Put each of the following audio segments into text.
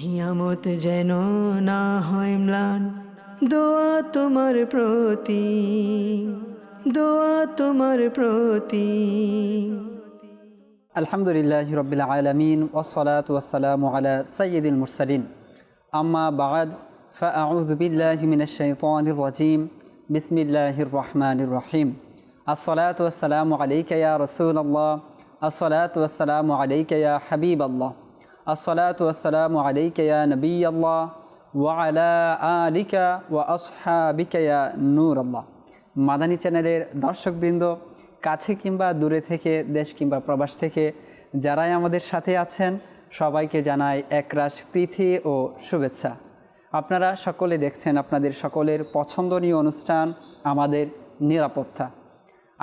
হিয়ামত যেন না হয় ম্লান, দোয়া তোমার প্রতি, দোয়া তোমার প্রতি। আলহামদুলিল্লাহ রাব্বিল আলামিন ওয়াসসালাতু ওয়াসসালামু আলা সাইয়্যিদিল মুরসালিন, আম্মা বা'দ, ফাআউযু বিল্লাহি মিনাশ শাইতানির রাজীম, বিসমিল্লাহির রহমানির রহিম। আসসালাতু ওয়াসসালামু আলাইকা ইয়া রাসূলাল্লাহ, আসসালাতু ওয়াসসালামু আলাইকা ইয়া হাবিবাল্লাহ, আসসালাতু ওয়াসসালামু আলাইকা ইয়া নবিয়াল্লাহ ওয়া আলা আলিকা ওয়া আসহাবিকা ইয়া নূরাল্লাহ। মাদানী চ্যানেলের দর্শকবৃন্দ, কাছে কিংবা দূরে থেকে, দেশ কিংবা প্রবাস থেকে যারাই আমাদের সাথে আছেন, সবাইকে জানাই একরাশ প্রীতি ও শুভেচ্ছা। আপনারা সকলে দেখছেন আপনাদের সকলের পছন্দনীয় অনুষ্ঠান আমাদের নিরাপত্তা।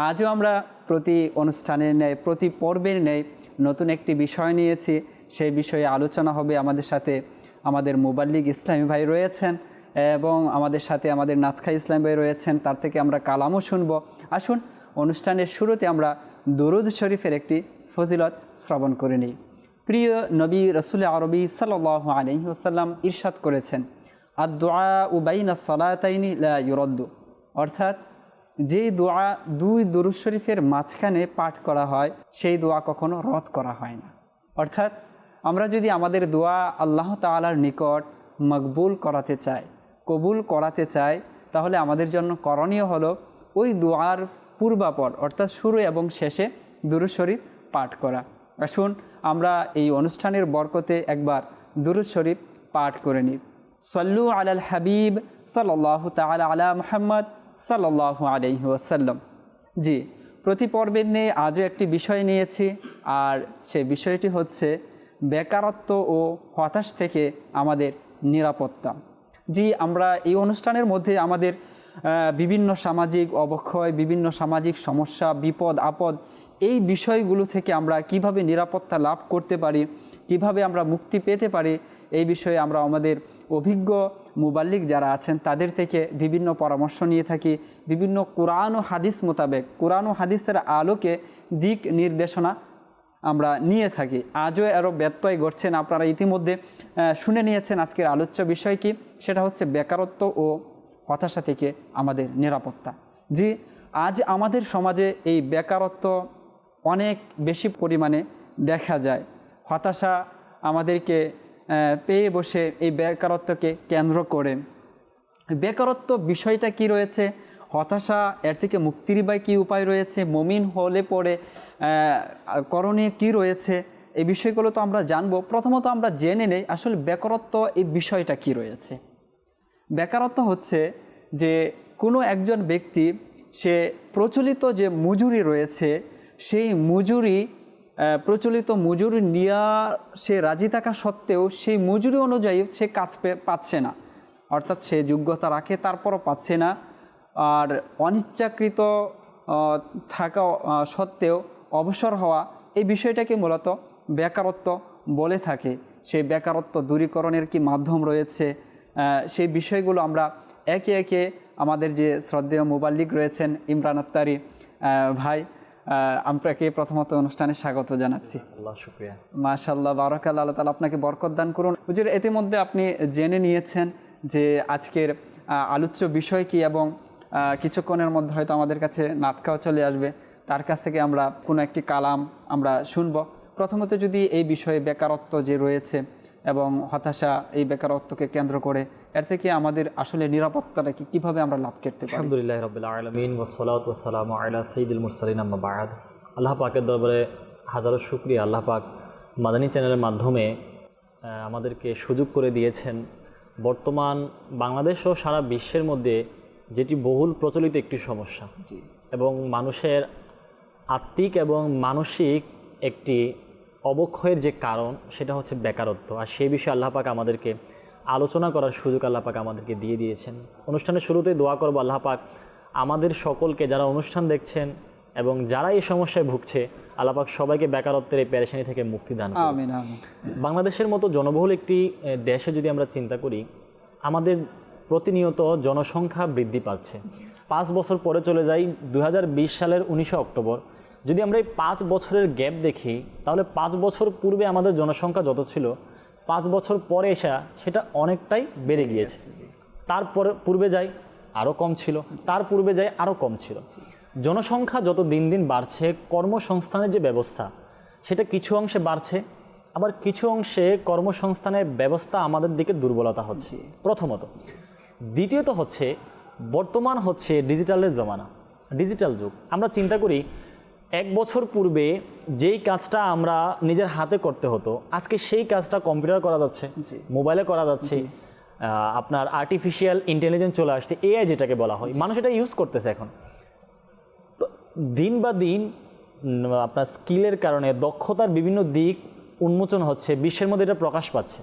আজও আমরা প্রতি অনুষ্ঠানের ন্যায়, প্রতি পর্বের ন্যায় নতুন একটি বিষয় নিয়েছি। সেই বিষয়ে আলোচনা হবে। আমাদের সাথে আমাদের মুবাল্লিগ ইসলামী ভাই রয়েছেন এবং আমাদের সাথে আমাদের নাজখা ইসলামী ভাই রয়েছেন। তার থেকে আমরা কালামও শুনব। আসুন অনুষ্ঠানের শুরুতে আমরা দুরূদ শরীফের একটি ফজিলত শ্রবণ করে নিই। প্রিয় নবী রাসূল আরবি সাল্লাল্লাহু আলাইহি ওয়াসাল্লাম ইরশাদ করেছেন, আদ-দুআউ বাইনাস সালাতাইনি লা ইউরাদ্দু, অর্থাৎ যে দোয়া দুই দুরূদ শরীফের মাঝখানে পাঠ করা হয় সেই দোয়া কখনো রদ করা হয় না। অর্থাৎ আমরা যদি আমাদের দোয়া আল্লাহ তাআলার নিকট মকবুল করাতে চাই, কবুল করাতে চাই, তাহলে আমাদের জন্য করণীয় হলো ওই দোয়ার পূর্বাপর অর্থাৎ শুরু এবং শেষে দুরূদ শরীফ পাঠ করা। আসুন আমরা এই অনুষ্ঠানের বরকতে একবার দুরূদ শরীফ পাঠ করে নিই। সল্লু আলাল হাবিব সাল্লাল্লাহু তাআলা আলা মুহাম্মদ সাল্লাল্লাহু আলাইহি ওয়াসাল্লাম। জি, প্রতি পর্বের নিয়ে আজও একটি বিষয় নিয়েছি, আর সেই বিষয়টি হচ্ছে বেকারত্ব ও হতাশ থেকে আমাদের নিরাপত্তা। জি, আমরা এই অনুষ্ঠানের মধ্যে আমাদের বিভিন্ন সামাজিক অবক্ষয়, বিভিন্ন সামাজিক সমস্যা, বিপদ আপদ, এই বিষয়গুলো থেকে আমরা কিভাবে নিরাপত্তা লাভ করতে পারি, কিভাবে আমরা মুক্তি পেতে পারি, এই বিষয়ে আমরা আমাদের অভিজ্ঞ মুবাল্লিগ যারা আছেন তাদের থেকে বিভিন্ন পরামর্শ নিয়ে থাকি। বিভিন্ন কোরআন ও হাদিস মোতাবেক, কোরআন ও হাদিসের আলোকে দিক নির্দেশনা আমরা নিয়ে থাকি। আজও আরও ব্যত্যয় ঘটছেন। আপনারা ইতিমধ্যে শুনে নিয়েছেন আজকের আলোচ্য বিষয় কি, সেটা হচ্ছে বেকারত্ব ও হতাশা থেকে আমাদের নিরাপত্তা। জি, আজ আমাদের সমাজে এই বেকারত্ব অনেক বেশি পরিমাণে দেখা যায়। হতাশা আমাদেরকে পেয়ে বসে এই বেকারত্বকে কেন্দ্র করে। বেকারত্ব বিষয়টা কি রয়েছে, হতাশা এর থেকে মুক্তির বা কী উপায় রয়েছে, মুমিন হলে পরে করণীয় কী রয়েছে, এই বিষয়গুলো তো আমরা জানবো। প্রথমত আমরা জেনে নেই আসলে বেকারত্ব এই বিষয়টা কি রয়েছে। বেকারত্ব হচ্ছে যে কোনো একজন ব্যক্তি সে প্রচলিত যে মজুরি রয়েছে সেই প্রচলিত মজুরি নেওয়া সে রাজি থাকা সত্ত্বেও সেই মজুরি অনুযায়ী সে কাজ পাচ্ছে না, অর্থাৎ সে যোগ্যতা রাখে তারপরও পাচ্ছে না। আর অনিচ্ছাকৃত থাকা সত্ত্বেও অবসর হওয়া, এই বিষয়টাকে মূলত বেকারত্ব বলে থাকে। সেই বেকারত্ব দূরীকরণের কি মাধ্যম রয়েছে, সেই বিষয়গুলো আমরা একে একে আমাদের যে শ্রদ্ধেয় মুবাল্লিগ রয়েছেন ইমরান আত্তারি ভাই, আপনাকে প্রথমত অনুষ্ঠানে স্বাগত জানাচ্ছি। আল্লাহ শুকরিয়া। মাশাআল্লাহ, বারাকাল্লাহ, আল্লাহ তাআলা আপনাকে বরকত দান করুন। হুজুর, ইতিমধ্যে আপনি জেনে নিয়েছেন যে আজকের আলোচ্য বিষয় কি, এবং কিছুক্ষণের মধ্যে হয়তো আমাদের কাছে নাতকাও চলে আসবে, তার কাছ থেকে আমরা কোনো একটি কালাম আমরা শুনব। প্রথমত যদি এই বিষয়ে বেকারত্ব যে রয়েছে এবং হতাশা, এই বেকারত্বকে কেন্দ্র করে এর থেকে আমাদের আসলে নিরাপত্তাটা কীভাবে আমরা লাভ করতে পারি? আলহামদুলিল্লাহ রাব্বিল আলামিন ওয়াসসালাতু ওয়াসসালামু আলা সাইয়্যিদিল মুরসালিন, আম্মা বা'দ। আল্লাহ পাকের দরবারে হাজারো শুকরিয়া। আল্লাহ পাক মাদানী চ্যানেলের মাধ্যমে আমাদেরকে সুযোগ করে দিয়েছেন বর্তমান বাংলাদেশ ও সারা বিশ্বের মধ্যে যেটি বহুল প্রচলিত একটি সমস্যা, এবং মানুষের আত্মিক এবং মানসিক একটি অবক্ষয়ের যে কারণ, সেটা হচ্ছে বেকারত্ব। আর সেই বিষয়ে আল্লাহ পাক আমাদেরকে আলোচনা করার সুযোগ আল্লাহ পাক আমাদেরকে দিয়ে দিয়েছেন। অনুষ্ঠানের শুরুতেই দোয়া করব আল্লাহ পাক আমাদের সকলকে, যারা অনুষ্ঠান দেখছেন এবং যারা এই সমস্যায় ভুগছে, আল্লাহ পাক সবাইকে বেকারত্বের এই পেরেশানি থেকে মুক্তি দান করুন। আমিন আমিন। বাংলাদেশের মতো জনবহুল একটি দেশে যদি আমরা চিন্তা করি, আমাদের প্রতিনিয়ত জনসংখ্যা বৃদ্ধি পাচ্ছে। 5 বছর পরে চলে যাই 2020 সালের 19 অক্টোবর, যদি আমরা এই 5 বছরের গ্যাপ দেখি, তাহলে 5 বছর পূর্বে আমাদের জনসংখ্যা যত ছিল 5 বছর পরে এসে সেটা অনেকটাই বেড়ে গিয়েছে। তারপরে পূর্বে যাই আরও কম ছিল, তার পূর্বে যাই আরও কম ছিল। জনসংখ্যা যত দিন দিন বাড়ছে, কর্মসংস্থানের যে ব্যবস্থা সেটা কিছু অংশে বাড়ছে, আবার কিছু অংশে কর্মসংস্থানের ব্যবস্থা আমাদের দিকে দুর্বলতা হচ্ছে প্রথমত। দ্বিতীয়ত হচ্ছে বর্তমান হচ্ছে ডিজিটালের জমানা, ডিজিটাল যুগ। আমরা চিন্তা করি 1 বছর পূর্বে যেই কাজটা আমরা নিজের হাতে করতে হতো, আজকে সেই কাজটা কম্পিউটার করা যাচ্ছে, মোবাইলে করা যাচ্ছে, আপনার আর্টিফিশিয়াল ইন্টেলিজেন্স চলে আসছে, এআই যেটাকে বলা হয়, মানুষ এটা ইউজ করতেছে এখন। তো দিন বা দিন আপনার স্কিলের কারণে দক্ষতার বিভিন্ন দিক উন্মোচন হচ্ছে, বিশ্বের মধ্যে এটা প্রকাশ পাচ্ছে,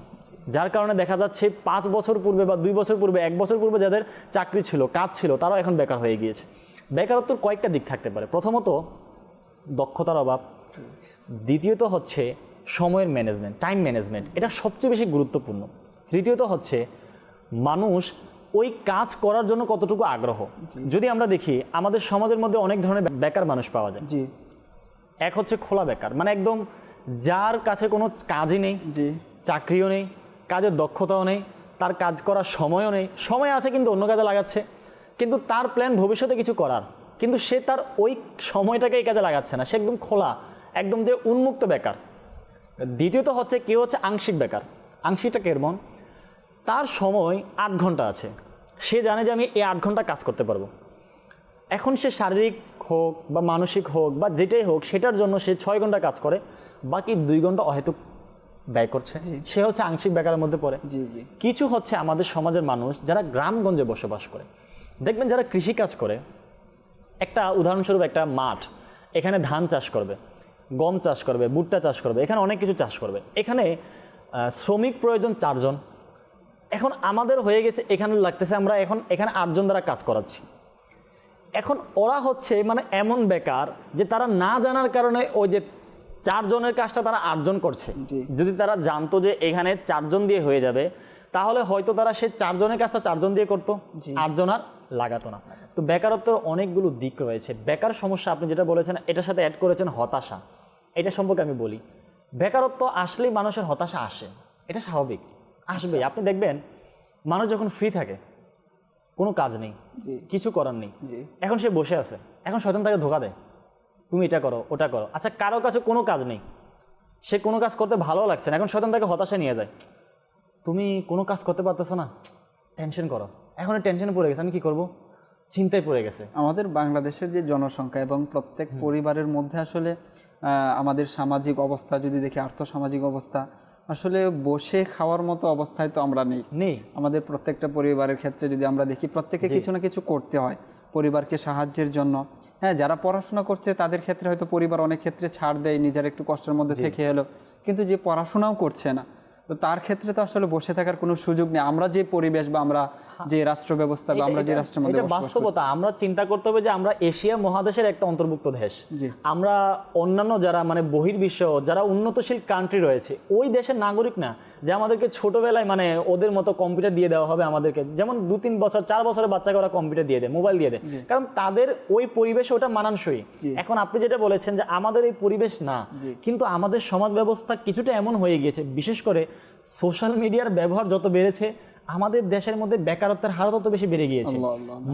যার কারণে দেখা যাচ্ছে 5 বছর পূর্বে বা 2 বছর পূর্বে, 1 বছর পূর্বে যাদের চাকরি ছিল, কাজ ছিল, তারাও এখন বেকার হয়ে গিয়েছে। বেকারত্বর কয়েকটা দিক থাকতে পারে। প্রথমত দক্ষতার অভাব, দ্বিতীয়ত হচ্ছে সময়ের ম্যানেজমেন্ট, টাইম ম্যানেজমেন্ট, এটা সবচেয়ে বেশি গুরুত্বপূর্ণ। তৃতীয়ত হচ্ছে মানুষ ওই কাজ করার জন্য কতটুকু আগ্রহ। যদি আমরা দেখি আমাদের সমাজের মধ্যে অনেক ধরনের বেকার মানুষ পাওয়া যায়। এক হচ্ছে খোলা বেকার, মানে একদম যার কাছে কোনো কাজই নেই, চাকরিও নেই, কাজের দক্ষতাও নেই, তার কাজ করার সময়ও নেই, সময় আছে কিন্তু অন্য কাজে লাগাচ্ছে, কিন্তু তার প্ল্যান ভবিষ্যতে কিছু করার, কিন্তু সে তার ওই সময়টাকে এই কাজে লাগাচ্ছে না, সে একদম খোলা, একদম যে উন্মুক্ত বেকার। দ্বিতীয়ত হচ্ছে কেউ হচ্ছে আংশিক বেকার। আংশিকটা কেমন? তার সময় 8 ঘন্টা আছে, সে জানে যে আমি এই 8 ঘন্টা কাজ করতে পারবো। এখন সে শারীরিক হোক বা মানসিক হোক বা যেটাই হোক, সেটার জন্য সে 6 ঘন্টা কাজ করে, বাকি 2 ঘন্টা অহেতুক ব্যয় করছে, সে হচ্ছে আংশিক বেকারের মধ্যে পড়ে। কিছু হচ্ছে আমাদের সমাজের মানুষ যারা গ্রামগঞ্জে বসবাস করে, দেখবেন যারা কৃষিকাজ করে, একটা উদাহরণস্বরূপ একটা মাঠ, এখানে ধান চাষ করবে, গম চাষ করবে, ভুট্টা চাষ করবে, এখানে অনেক কিছু চাষ করবে, এখানে শ্রমিক প্রয়োজন 4 জন। এখন আমাদের হয়ে গেছে এখানে লাগতেছে আমরা এখন এখানে 8 জন দ্বারা কাজ করাচ্ছি। এখন ওরা হচ্ছে মানে এমন বেকার যে তারা না জানার কারণে ওই যে 4 জনের কাজটা তারা 8 জন করছে। যদি তারা জানতো যে এখানে 4 জন দিয়ে হয়ে যাবে, তাহলে হয়তো তারা সে 4 জনের কাজটা 4 জন দিয়ে করতো, 8 জন আর লাগাতো না। তো বেকারত্বের অনেকগুলো দিক রয়েছে। বেকার সমস্যা আপনি যেটা বলেছেন, এটার সাথে অ্যাড করেছেন হতাশা। এটা সম্পর্কে আমি বলি, বেকারত্ব আসলেই মানুষের হতাশা আসে, এটা স্বাভাবিক, আসবেই। আপনি দেখবেন মানুষ যখন ফ্রি থাকে, কোনো কাজ নেই, কিছু করার নেই, এখন সে বসে আছে, এখন শয়তান তাকে ধোঁকা দেয়, তুমি এটা করো, ওটা করো। আচ্ছা, কারো কাছে কোনো কাজ নেই, সে কোনো কাজ করতে ভালো লাগছে না, এখন শয়তান তাকে হতাশা নিয়ে যায়, তুমি কোনো কাজ করতে পারতেছো না, টেনশন করো। এখন টেনশনে পড়ে গেছে, আমি কী করবো, চিন্তায় পড়ে গেছে। আমাদের বাংলাদেশের যে জনসংখ্যা এবং প্রত্যেক পরিবারের মধ্যে আসলে আমাদের সামাজিক অবস্থা যদি দেখি, আর্থসামাজিক অবস্থা, আসলে বসে খাওয়ার মতো অবস্থায় তো আমরা নেই। আমাদের প্রত্যেকটা পরিবারের ক্ষেত্রে যদি আমরা দেখি, প্রত্যেকে কিছু না কিছু করতে হয় পরিবারকে সাহায্যের জন্য। হ্যাঁ, যারা পড়াশোনা করছে তাদের ক্ষেত্রে হয়তো পরিবার অনেক ক্ষেত্রে ছাড় দেয়, নিজের একটু কষ্টের মধ্যে থেকে এলো, কিন্তু যে পড়াশোনাও করছে না, তো তার ক্ষেত্রে তো আসলে বসে থাকার কোনো সুযোগ নেই। আমরা যে পরিবেশ বা আমরা যে রাষ্ট্র ব্যবস্থা বা আমরা যে রাষ্ট্রের মধ্যে বাস্তবতা, আমরা চিন্তা করতে হবে যে আমরা এশিয়া মহাদেশের একটা অন্তর্ভুক্ত দেশ। আমরা অন্যান্য যারা মানে বহির্বিশ্ব, যারা উন্নতশীল কান্ট্রি রয়েছে, ওই দেশের নাগরিক না যে আমাদেরকে ছোটবেলায় মানে ওদের মতো কম্পিউটার দিয়ে দেওয়া হবে আমাদেরকে। যেমন 2-3 বছর 4 বছরের বাচ্চাকে ওরা কম্পিউটার দিয়ে দেয়, মোবাইল দিয়ে দেয়, কারণ তাদের ওই পরিবেশে ওটা মানানসই। এখন আপনি যেটা বলেছেন যে আমাদের এই পরিবেশ না, কিন্তু আমাদের সমাজ ব্যবস্থা কিছুটা এমন হয়ে গিয়েছে, বিশেষ করে সোশ্যাল মিডিয়ার ব্যবহার যত বেড়েছে, আমাদের দেশের মধ্যে বেকারত্বের হার তত বেশি বেড়ে গিয়েছে।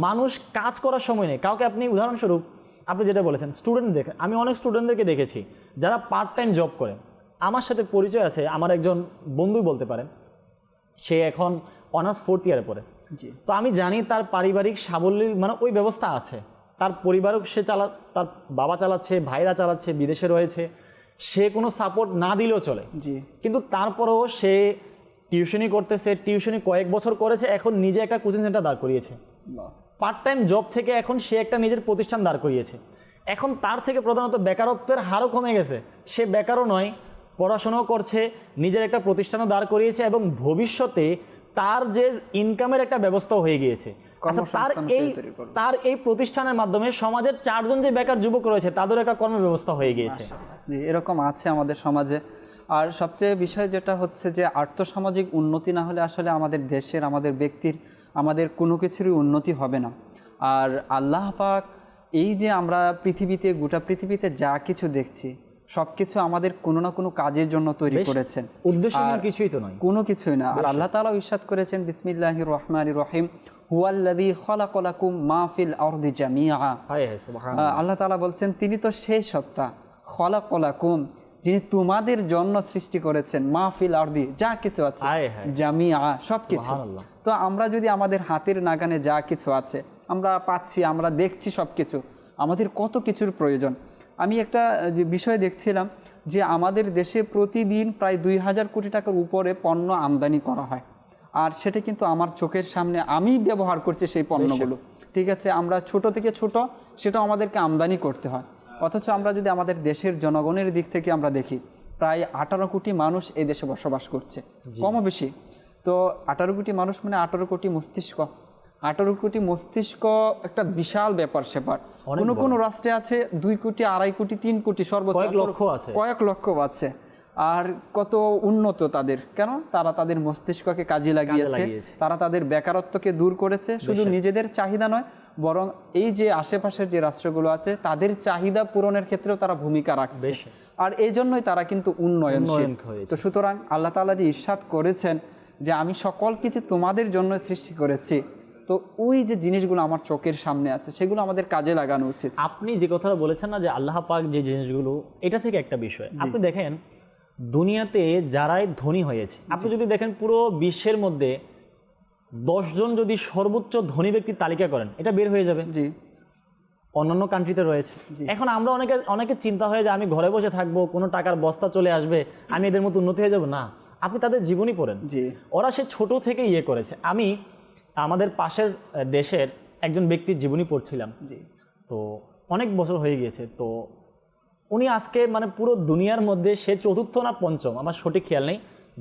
মানুষ কাজ করার সময় নেই কাউকে। আপনি উদাহরণস্বরূপ আপনি যেটা বলেছেন স্টুডেন্ট দেখেন, আমি অনেক স্টুডেন্টদেরকে দেখেছি যারা পার্ট টাইম জব করে। আমার সাথে পরিচয় আছে, আমার একজন বন্ধুই বলতে পারেন, সে এখন অনার্স 4th ইয়ারে পড়ে। তো আমি জানি তার পারিবারিক সাবলীল মানে ওই ব্যবস্থা আছে, তার পরিবারও সে তার বাবা চালাচ্ছে, ভাইরা চালাচ্ছে, বিদেশে রয়েছে, সে কোনো সাপোর্ট না দিলেও চলে। কিন্তু তারপরেও সে টিউশনি করতেছে, টিউশনি কয়েক বছর করেছে, এখন নিজে একটা কোচিং সেন্টার দাঁড় করিয়েছে। পার্ট টাইম জব থেকে এখন সে একটা নিজের প্রতিষ্ঠান দাঁড় করিয়েছে। এখন তার থেকে প্রধানত বেকারত্বের হারও কমে গেছে, সে বেকারও নয়, পড়াশোনাও করছে, নিজের একটা প্রতিষ্ঠানও দাঁড় করিয়েছে, এবং ভবিষ্যতে তার যে ইনকামের একটা ব্যবস্থা হয়ে গিয়েছে। আচ্ছা, তার এই প্রতিষ্ঠানের মাধ্যমে সমাজের 4 জন যে বেকার যুবক রয়েছে তাদের একটা কর্মব্যবস্থা হয়ে গিয়েছে। এরকম আছে আমাদের সমাজে। আর সবচেয়ে বিষয় যেটা হচ্ছে যে আর্থসামাজিক উন্নতি না হলে আসলে আমাদের দেশের, আমাদের ব্যক্তির, আমাদের কোনো কিছুরই উন্নতি হবে না। আর আল্লাহ পাক এই যে আমরা পৃথিবীতে, গোটা পৃথিবীতে যা কিছু দেখছি, সবকিছু আমাদের কোনো না কোনো কাজের জন্য তৈরি করেছেন, উদ্দেশ্যহীন কিছুই তো নয়, কোনো কিছুই না। আর আল্লাহ তাআলা ইরশাদ করেছেন বিসমিল্লাহির রহমানির রহিম, হুয়াল্লাযী খালাকালাকুম মা ফিল আরদি জামিআ। আল্লাহ তাআলা বলছেন তিনি তো সেই সত্তা, খালাকালাকুম, যিনি তোমাদের জন্য সৃষ্টি করেছেন, মা ফিল আরদি, যা কিছু আছে, জামিআ, সবকিছু। তো আমরা যদি আমাদের হাতের নাগানে যা কিছু আছে আমরা পাচ্ছি, আমরা দেখছি সবকিছু, আমাদের কত কিছুর প্রয়োজন। আমি একটা যে বিষয় দেখছিলাম যে আমাদের দেশে প্রতিদিন প্রায় 2000 কোটি টাকার উপরে পণ্য আমদানি করা হয়, আর সেটা কিন্তু আমার চোখের সামনে আমি ব্যবহার করছি সেই পণ্যগুলো। ঠিক আছে, আমরা ছোট থেকে ছোট সেটা আমাদেরকে আমদানি করতে হয়, অথচ আমরা যদি আমাদের দেশের জনগণের দিক থেকে আমরা দেখি প্রায় 18 কোটি মানুষ এই দেশে বসবাস করছে, কম বেশি। তো 18 কোটি মানুষ মানে 18 কোটি মস্তিষ্ক। 18 কোটি মস্তিষ্ক একটা বিশাল ব্যাপার স্যাপার। কোনো কোনো রাষ্ট্রে আছে 2 কোটি, 2.5 কোটি, 3 কোটি, সর্বোচ্চ কয়েক লক্ষ আছে। আর কত উন্নত তাদের, কেন? তারা তাদের মস্তিষ্ককে কাজে লাগিয়েছে, তারা তাদের বেকারত্বকে দূর করেছে। শুধু নিজেদের চাহিদা নয়, বরং এই যে আশেপাশের যে রাষ্ট্রগুলো আছে তাদের চাহিদা পূরণের ক্ষেত্রেও তারা ভূমিকা রাখছে, আর এই জন্যই তারা কিন্তু উন্নয়নশীল। তো সুতরাং আল্লাহ তাআলা যে ইরশাদ করেছেন যে আমি সকল কিছু তোমাদের জন্য সৃষ্টি করেছি, তো ওই যে জিনিসগুলো আমার চোখের সামনে আছে সেগুলো আমাদের কাজে লাগানো উচিত। আপনি যে কথাটা বলেছেন না যে আল্লাহ পাক যে জিনিসগুলো, এটা থেকে একটা বিষয় আপনি দেখেন, দুনিয়াতে যারাই ধনী হয়েছে, আপনি যদি দেখেন পুরো বিশ্বের মধ্যে 10 জন যদি সর্বোচ্চ ধনী ব্যক্তির তালিকা করেন, এটা বের হয়ে যাবে। জি, অন্যান্য কান্ট্রিতে রয়েছে। এখন আমরা অনেকে চিন্তা হয় যে আমি ঘরে বসে থাকবো, কোনো টাকার বস্তা চলে আসবে, আমি এদের মতো উন্নতি হয়ে যাবো। না, আপনি তাদের জীবনী পড়েন, ওরা সে ছোট থেকে ইয়ে করেছে। আমি আমাদের পাশের দেশের একজন ব্যক্তির জীবনী পড়ছিলাম, তো অনেক বছর হয়ে গিয়েছে। তো উনি আজকে মানে পুরো দুনিয়ার মধ্যে সে চতুর্থ না পঞ্চম, আমার সঠিক খেয়াল নেই,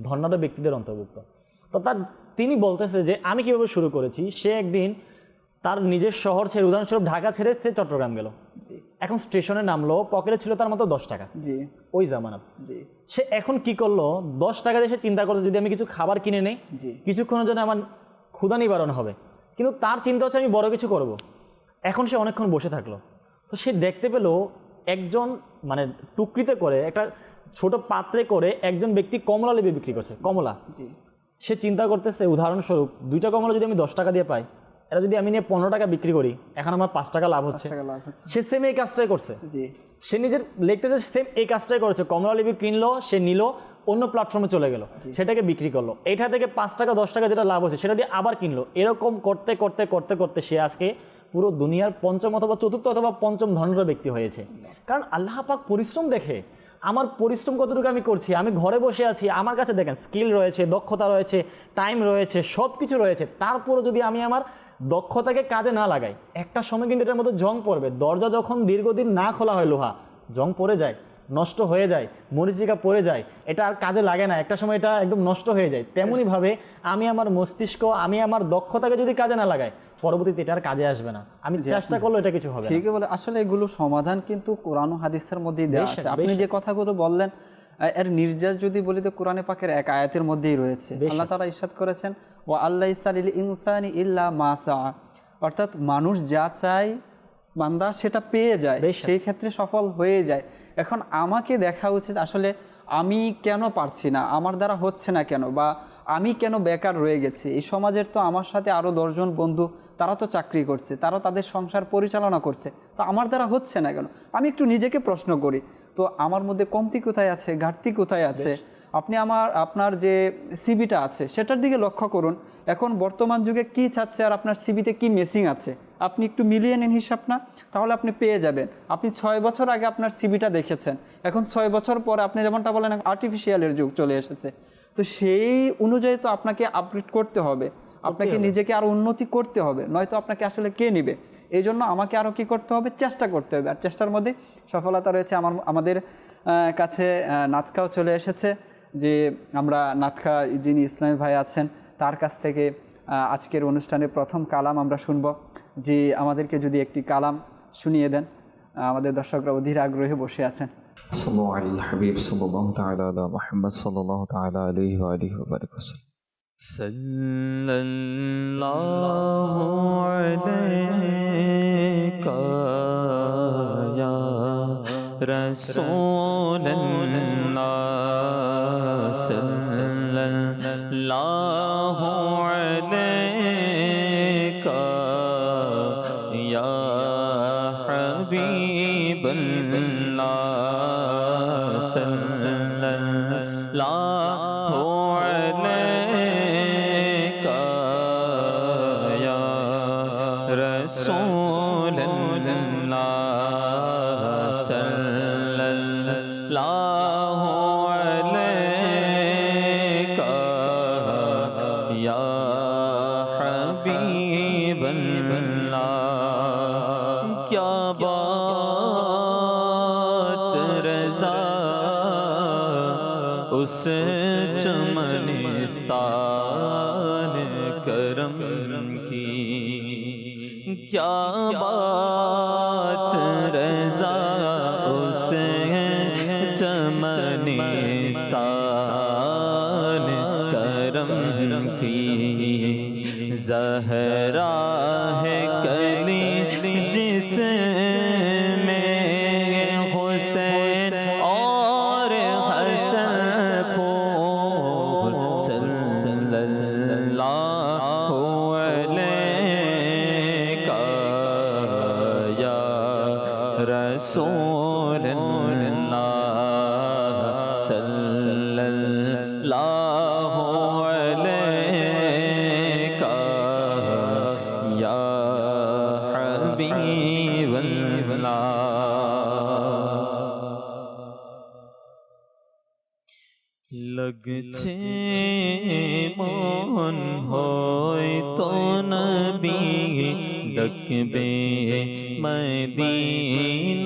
ধন্যাঢ্য ব্যক্তিদের অন্তর্ভুক্ত। তো তিনি বলতেছে যে আমি কীভাবে শুরু করেছি। সে একদিন তার নিজের শহর ছেড়ে, উদাহরণস্বরূপ ঢাকা ছেড়ে সে চট্টগ্রাম গেল, এখন স্টেশনে নামলো, পকেটে ছিল তার মতো 10 টাকা, ওই জামানা। সে এখন কি করলো, 10 টাকা দিয়ে সে চিন্তা করছে যদি আমি কিছু খাবার কিনে নেই, কিছুক্ষণের জন্য আমার ক্ষুধা নিবারণ হবে, কিন্তু তার চিন্তা হচ্ছে আমি বড় কিছু করব। এখন সে অনেকক্ষণ বসে থাকলো, তো সে দেখতে পেলো একজন মানে টুকরিতে করে একটা ছোট পাত্রে করে একজন ব্যক্তি কমলা লেবু বিক্রি করছে, কমলা। সে চিন্তা করতেছে উদাহরণস্বরূপ 2টা কমলা যদি আমি 10 টাকা দিয়ে পাই, এটা যদি আমি নিয়ে 15 টাকা বিক্রি করি, এখন আমার 5 টাকা লাভ হচ্ছে। সে সেম এই কাজটাই করছে, সে নিজের লিখতেছে সেম এই কাজটাই করেছে। কমলা লেবু কিনলো, সে নিল, অন্য প্ল্যাটফর্মে চলে গেল, সেটাকে বিক্রি করলো, এটা থেকে 5 টাকা 10 টাকা যেটা লাভ হচ্ছে সেটা দিয়ে আবার কিনলো। এরকম করতে করতে করতে করতে সে আজকে পুরো দুনিয়ার পঞ্চম অথবা চতুর্থ অথবা পঞ্চম ধরনের ব্যক্তি হয়েছে। কারণ আল্লাহ পাক পরিশ্রম দেখে, আমার পরিশ্রম কতটুকু আমি করছি, আমি ঘরে বসে আছি, আমার কাছে দেখেন স্কিল রয়েছে, দক্ষতা রয়েছে, টাইম রয়েছে, সব কিছু রয়েছে, তারপরে যদি আমি আমার দক্ষতাকে কাজে না লাগাই, একটা সময় কিন্তু এটার মধ্যে জং পড়বে। দরজা যখন দীর্ঘদিন না খোলা হয় লোহা, জং পড়ে যায়, নষ্ট হয়ে যায়, মরিচিকা পড়ে যায়, এটা আর কাজে লাগে না, একটা সময় এটা একদম নষ্ট হয়ে যায়। তেমনইভাবে আমি আমার মস্তিষ্ক, আমি আমার দক্ষতাকে যদি কাজে না লাগাই, পরবর্তীতে এটা আর কাজে আসবে না। আমি চেষ্টা করলে এটা কিছু হবে না। ঠিকই বলে, আসলে এগুলো সমাধান কিন্তু কোরআন ও হাদিসের মধ্যেই দেওয়া আছে। আপনি যে কথাগুলো বললেন এর নির্যাস যদি বলি তো কোরআনে পাকের এক আয়াতের মধ্যেই রয়েছে। আল্লাহ তাআলা ইরশাদ করেছেন ওয়া আল্লাইসা লিল ইনসানি ইল্লা মা সা, অর্থাৎ মানুষ যা চায় বান্দা সেটা পেয়ে যায়, সেই ক্ষেত্রে সফল হয়ে যায়। এখন আমাকে দেখা উচিত আসলে আমি কেন পারছি না, আমার দ্বারা হচ্ছে না কেন, বা আমি কেন বেকার রয়ে গেছি। এই সমাজের তো আমার সাথে আরও 10 জন বন্ধু, তারা তো চাকরি করছে, তারা তাদের সংসার পরিচালনা করছে, তো আমার দ্বারা হচ্ছে না কেন। আমি একটু নিজেকে প্রশ্ন করি, তো আমার মধ্যে কমতি কোথায় আছে, ঘাটতি কোথায় আছে। আপনি আপনার যে সিবিটা আছে সেটার দিকে লক্ষ্য করুন, এখন বর্তমান যুগে কি চাচ্ছে আর আপনার সিবিতে কি মিসিং আছে, আপনি একটু মিলিয়ে নিন হিসাব না, তাহলে আপনি পেয়ে যাবেন। আপনি 6 বছর আগে আপনার সিবিটা দেখেছেন, এখন 6 বছর পরে আপনি যেমনটা বলেন আর্টিফিশিয়ালের যুগ চলে এসেছে, তো সেই অনুযায়ী তো আপনাকে আপগ্রেড করতে হবে, আপনাকে নিজেকে আরও উন্নতি করতে হবে, নয়তো আপনাকে আসলে কে নেবে। এই জন্য আমাকে আরও কী করতে হবে, চেষ্টা করতে হবে, আর চেষ্টার মধ্যে সফলতা রয়েছে। আমাদের কাছে নাতখাও চলে এসেছে, যে আমরা নাতখা যিনি ইসলামী ভাই আছেন তার কাছ থেকে আজকের অনুষ্ঠানে প্রথম কালাম আমরা শুনব। যে আমাদেরকে যদি একটি কালাম শুনিয়ে দেন, আমাদের দর্শকরা অধীর আগ্রহে বসে আছেন। সাল্লাল্লাহু আলাইহি হাবিব সাল্লাল্লাহু তাআলা আলা মুহাম্মদ সাল্লাল্লাহু তাআলা আলাইহি ওয়া আলিহি ওয়া বারাক সাল্লাল্লাহু আলাইকা ইয়া رسول اللہ صلی اللہ علیہ یا حبیب اللہ صلی اللہ علیہ یا رسول اللہ صلی اللہ علیہ یا حبیب اللہ کیا بات رضا اس چمنستان کرم کی کیا بات رضا اس چمنستان کرم کی زہرا ہے کلی جس میں حسین اور حسن پھول صلی اللہ علیہ یا رسول اللہ صلی اللہ علیہ یا حبیب اللہ لگছে মন হয়তো নবী ডাকবে মদিনায়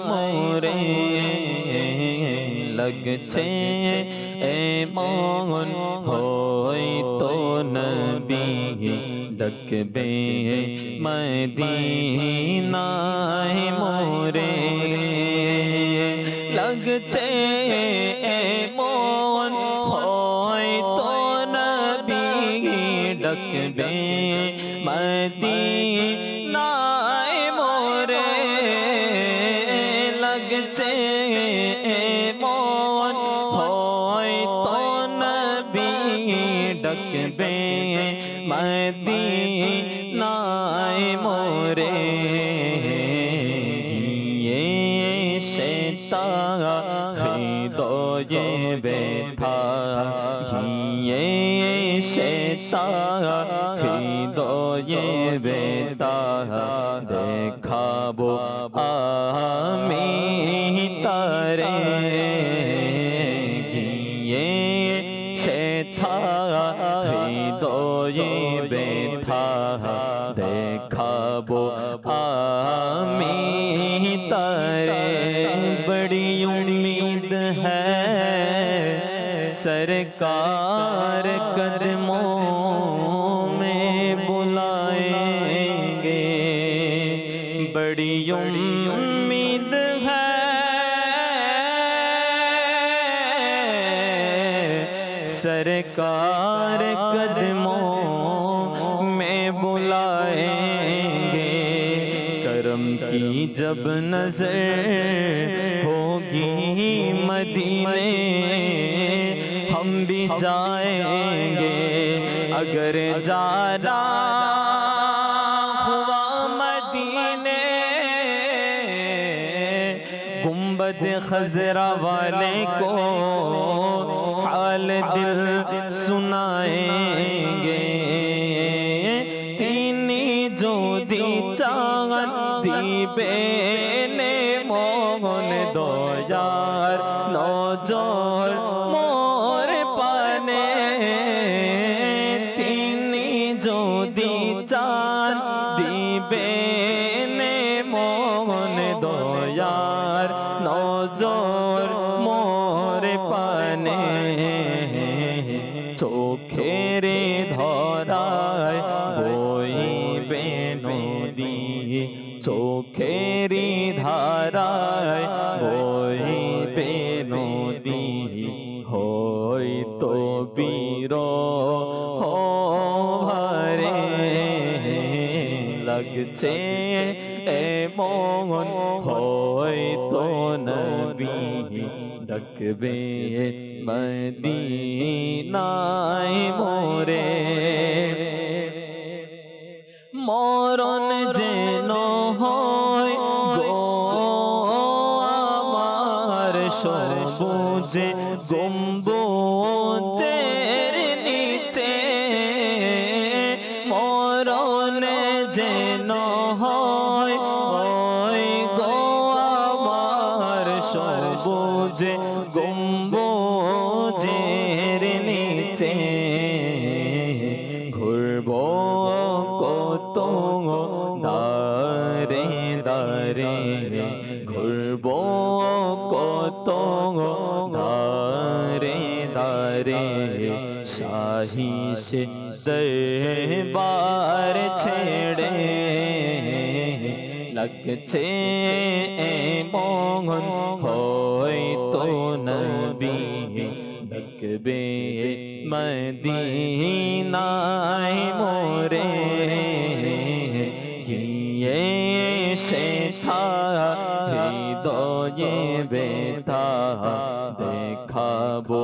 মোরে লাগছে মন হয়তো নবী ডাকবে মদিনায় মোরে লাগছে মন হয়তো নবী ডাকবে মদিনায় মোরে লাগছে মন হয়তো নবী ডাকবে মদিনায় মোরে হৃদয়ে ব্যথা ঘিয়ে শেষা হৃদয়ে ব্যথা দেখাবো আমি তারে ঘিয়ে শেষা হৃদয়ে ব্যথা দেখাবো আমি তারে बड़ी उम्मीद है सरकार कदमों में बुलाएंगे बड़ी उम्मीद है सरकार कदमों में बुलाएंगे करम की जब नजर होगी मदीने हम भी जाएंगे अगर जाना हुआ मदीने गुंबद खजरा वाले को हाल दिल सुनाएंगे तीनी जो दी चांद दीबे ने मोहन दो यार नौजोर मोर पाने तीनी जो दी चांद दीबे ने मोहन दो यार नौजोर मोर पाने चोखेरे धराय বইবে নদী চোখেরি ধারায় বইবে নদী হয়তো বিরহ ভারে লাগছে এমন হয়তো ডাকবে মদিনায় মোরে মরণ যেন হয় গো আমার সবুজে গম্বুজের নিচে মরণ যেন হয় গো আমার সবুজে গম্বুজের নিচে ঘুরব কত দারে দারে ঘুরব কত দারে দারে শাহী সে দরবার ছেড়ে লাগছে মন হয়তো নবী ডাকবে মদিনায় মোরে গিয়ে শেষা হৃদয়ে ব্যথা দেখাবো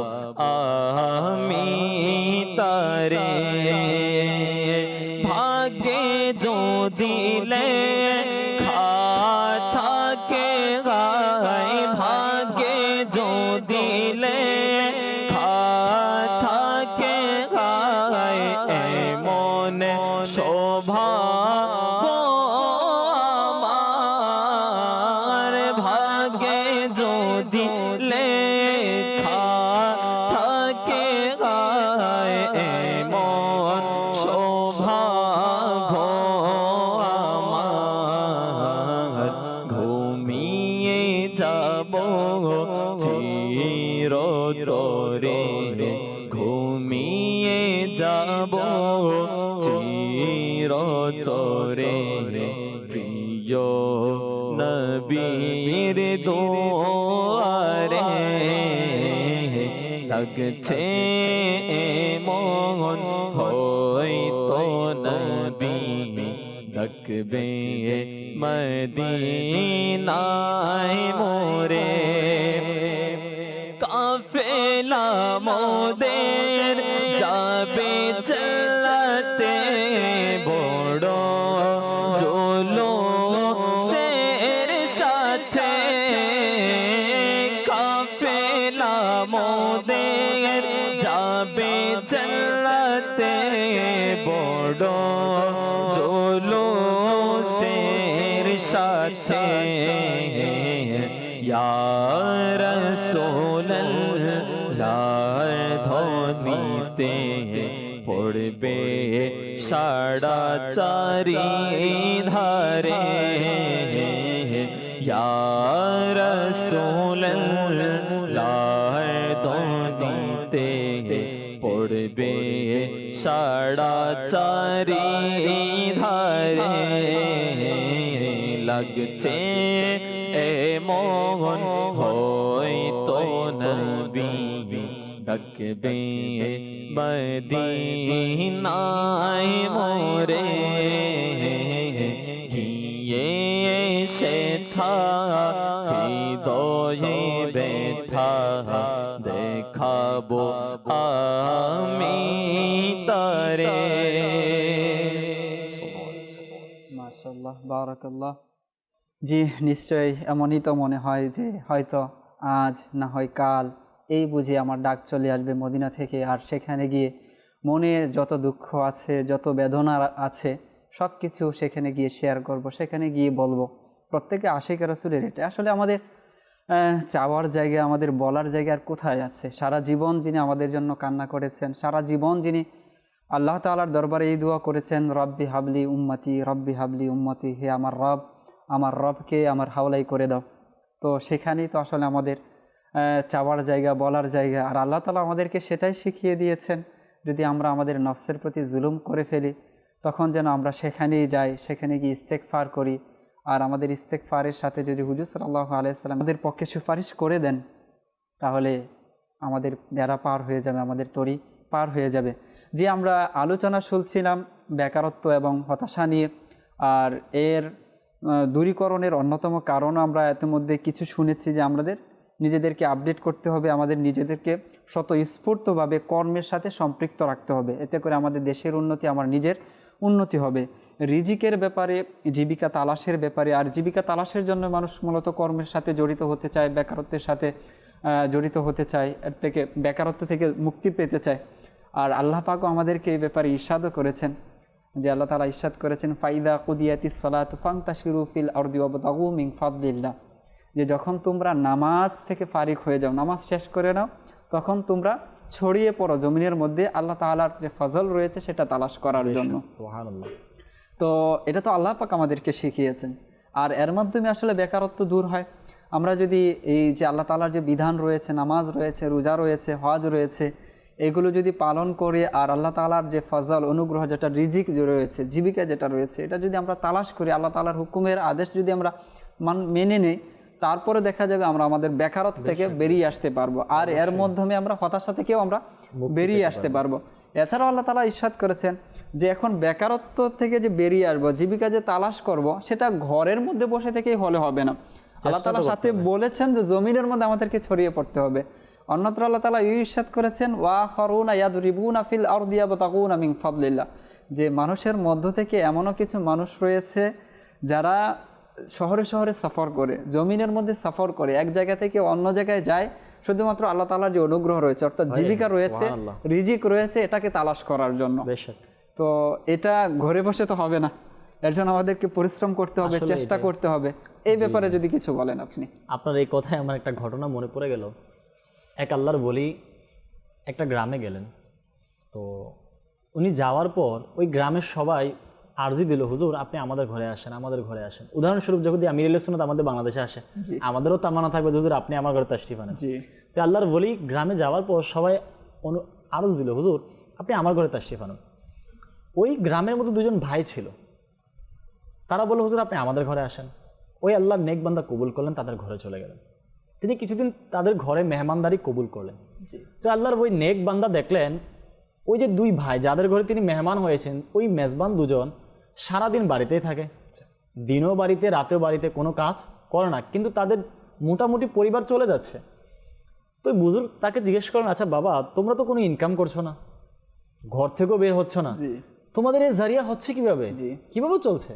আমি তারে ভাগ্যে যদি লেখা থাকে গায় ভাগ্যে যদি লেখা থাকে গায় এমন শোভা আমার ভাগ্যে যদি লেখা থাকে গায় এমন শোভা আমার ঘুমিয়ে যাব চিরতরে ঘুমিয়ে যাব চিরতরে প্রিয় নবীর দুয়ারে লাগছে মন হয়তো নবী ডাকবে মদিনায় মোরে কাফেলা মোদের যাবে চলতে বড় জলো সের সাথে কাফেলা মোদের যাবে চলতে বড় জলো সের সাথে ইয়া রাসূলুল্লাহ ধ্বনিতে পড়বে সাড়া চারি ধারে ইয়া রাসূলুল্লাহ ধ্বনিতে পড়বে সাড়া চারি ধারে লাগছে এমন হয়তো নবী ডাকবে মদিনায় মোরে গিয়ে শেষা হৃদয়ে ব্যথা দেখাবো আমি তারে মাশাআল্লাহ বারাকাল্লাহ। জি নিশ্চয়ই এমনই তো মনে হয় যে হয়তো আজ না হয় কাল এই বুঝে আমার ডাক চলে আসবে মদিনা থেকে, আর সেখানে গিয়ে মনে যত দুঃখ আছে যত বেদনা আছে সব কিছু সেখানে গিয়ে শেয়ার করব, সেখানে গিয়ে বলবো। প্রত্যেকে আশিক রাসূলের এটা আসলে আমাদের চাওয়ার জায়গা, আমাদের বলার জায়গা আর কোথায় আছে? সারা জীবন যিনি আমাদের জন্য কান্না করেছেন, সারা জীবন যিনি আল্লাহ তাআলার দরবারে এই দোয়া করেছেন, রব্বি হাবলি উম্মতি, রব্বি হাবলি উম্মতি, হে আমার রব, আমার রবকে আমার হাওলাই করে দাও। তো সেখানেই তো আসলে আমাদের চাওয়ার জায়গা, বলার জায়গা। আর আল্লাহ তাআলা আমাদেরকে সেটাই শিখিয়ে দিয়েছেন, যদি আমরা আমাদের নফসের প্রতি জুলুম করে ফেলি তখন যেন আমরা সেখানেই যাই, সেখানে গিয়ে ইস্তেগফার করি। আর আমাদের ইস্তেগফারের সাথে যদি হুজুর সাল্লাল্লাহু আলাইহি ওয়াসাল্লাম আমাদের পক্ষে সুপারিশ করে দেন তাহলে আমাদের বেড়া পার হয়ে যাবে, আমাদের তরি পার হয়ে যাবে। যে আমরা আলোচনা শুনছিলাম বেকারত্ব এবং হতাশা নিয়ে, আর এর দূরীকরণের অন্যতম কারণও আমরা ইতিমধ্যে কিছু শুনেছি যে আমাদের নিজেদেরকে আপডেট করতে হবে, আমাদের নিজেদেরকে স্বতঃস্ফূর্তভাবে কর্মের সাথে সম্পৃক্ত রাখতে হবে। এতে করে আমাদের দেশের উন্নতি, আমার নিজের উন্নতি হবে। রিজিকের ব্যাপারে, জীবিকা তালাশের ব্যাপারে, আর জীবিকা তালাশের জন্য মানুষ মূলত কর্মের সাথে জড়িত হতে চায়, বেকারত্বের সাথে জড়িত হতে চায়, এর থেকে বেকারত্ব থেকে মুক্তি পেতে চায়। আর আল্লাহ পাকও আমাদেরকে এই ব্যাপারে ইরশাদও করেছেন, যে আল্লাহ তাআলা ইরশাদ করেছেন, ফাইদা কুদিয়াতিস সালাতু ফান্তাশিরু ফিল আরদি ওয়াবতাগু মিন ফাদলিল্লাহ, যে যখন তোমরা নামাজ থেকে ফারিগ হয়ে যাও, নামাজ শেষ করে নাও, তখন তোমরা ছড়িয়ে পড়ো জমিনের মধ্যে আল্লাহ তাআলার যে ফজল রয়েছে সেটা তালাশ করার জন্য। সুবহানাল্লাহ। তো এটা তো আল্লাহ পাক আমাদেরকে শিখিয়েছেন। আর এর মাধ্যমে আসলে বেকারত্ব দূর হয়। আমরা যদি এই যে আল্লাহ তাআলার যে বিধান রয়েছে, নামাজ রয়েছে, রোজা রয়েছে, হজ রয়েছে, এগুলো যদি পালন করে, আর আল্লাহ তাআলার যে ফজল, অনুগ্রহ, যেটা রিজিক যে রয়েছে, জীবিকা যেটা রয়েছে, এটা যদি আমরা তালাশ করি, আল্লাহ তাআলার হুকুমের আদেশ যদি আমরা মেনে নেই, তারপরে দেখা যাবে আমরা আমাদের বেকারত্ব থেকে বেরিয়ে আসতে পারবো। আর এর মাধ্যমে আমরা হতাশা থেকেও আমরা বেরিয়ে আসতে পারবো। এছাড়াও আল্লাহ তাআলা ইরশাদ করেছেন যে এখন বেকারত্ব থেকে যে বেরিয়ে আসবো, জীবিকা যে তালাশ করব, সেটা ঘরের মধ্যে বসে থেকেই হলে হবে না। আল্লাহ তাআলা সাথে বলেছেন যে জমিনের মধ্যে আমাদেরকে ছড়িয়ে পড়তে হবে। অন্যত্র আল্লাহ তাআলা ইরশাদ করেছেন, ওয়া আখারুনা ইয়াদরিবুনা ফিল আরদি ইয়াবতাগুনা মিন ফাদলিল্লাহ, যে মানুষের মধ্য থেকে এমনও কিছু মানুষ রয়েছে যারা শহরে শহরে সফর করে, জমিনের মধ্যে সফর করে, এক জায়গা থেকে অন্য জায়গায় যায়, শুধুমাত্র আল্লাহ তাআলার যে অনুগ্রহ রয়েছে, অর্থাৎ জীবিকা রয়েছে, রিজিক রয়েছে, এটাকে তালাশ করার জন্য। তো এটা ঘরে বসে তো হবে না, এর জন্য আমাদেরকে পরিশ্রম করতে হবে, চেষ্টা করতে হবে। এই ব্যাপারে যদি কিছু বলেন আপনি। আপনার এই কথায় আমার একটা ঘটনা মনে পড়ে গেল। এক আল্লাহর ওলি একটা গ্রামে গেলেন। তো উনি যাওয়ার পর ওই গ্রামের সবাই আরজি দিল, হুজুর আপনি আমাদের ঘরে আসেন, আমাদের ঘরে আসেন। উদাহরণস্বরূপ যদি আমির আহলে সুন্নাত আমাদের বাংলাদেশে আসে, আমাদেরও তামান্না থাকবে হুজুর আপনি আমার ঘরে তাশরিফ আনেন। তো আল্লাহর ওলি গ্রামে যাওয়ার পর সবাই আরজ দিল, হুজুর আপনি আমার ঘরে তাশরিফ আনুন। ওই গ্রামের মধ্যে দুজন ভাই ছিল, তারা বলল হুজুর আপনি আমাদের ঘরে আসেন। ওই আল্লাহর নেক বান্দা কবুল করলেন, তাদের ঘরে চলে গেলেন। তিনি কিছুদিন তাদের ঘরে মেহমানদারি কবুল করলেন। তো আল্লাহর ওই নেক বান্দা দেখলেন ওই যে দুই ভাই যাদের ঘরে তিনি মেহমান হয়েছেন, ওই মেজবান দুজন সারাদিন বাড়িতেই থাকে, দিনও বাড়িতে রাতেও বাড়িতে, কোনো কাজ করে না, কিন্তু তাদের মোটামুটি পরিবার চলে যাচ্ছে। তো বুজুর্গ তাকে জিজ্ঞেস করেন, আচ্ছা বাবা তোমরা তো কোনো ইনকাম করছো না, ঘর থেকেও বের হচ্ছ না, তোমাদের এই জারিয়া হচ্ছে কিভাবে, কিভাবে চলছে?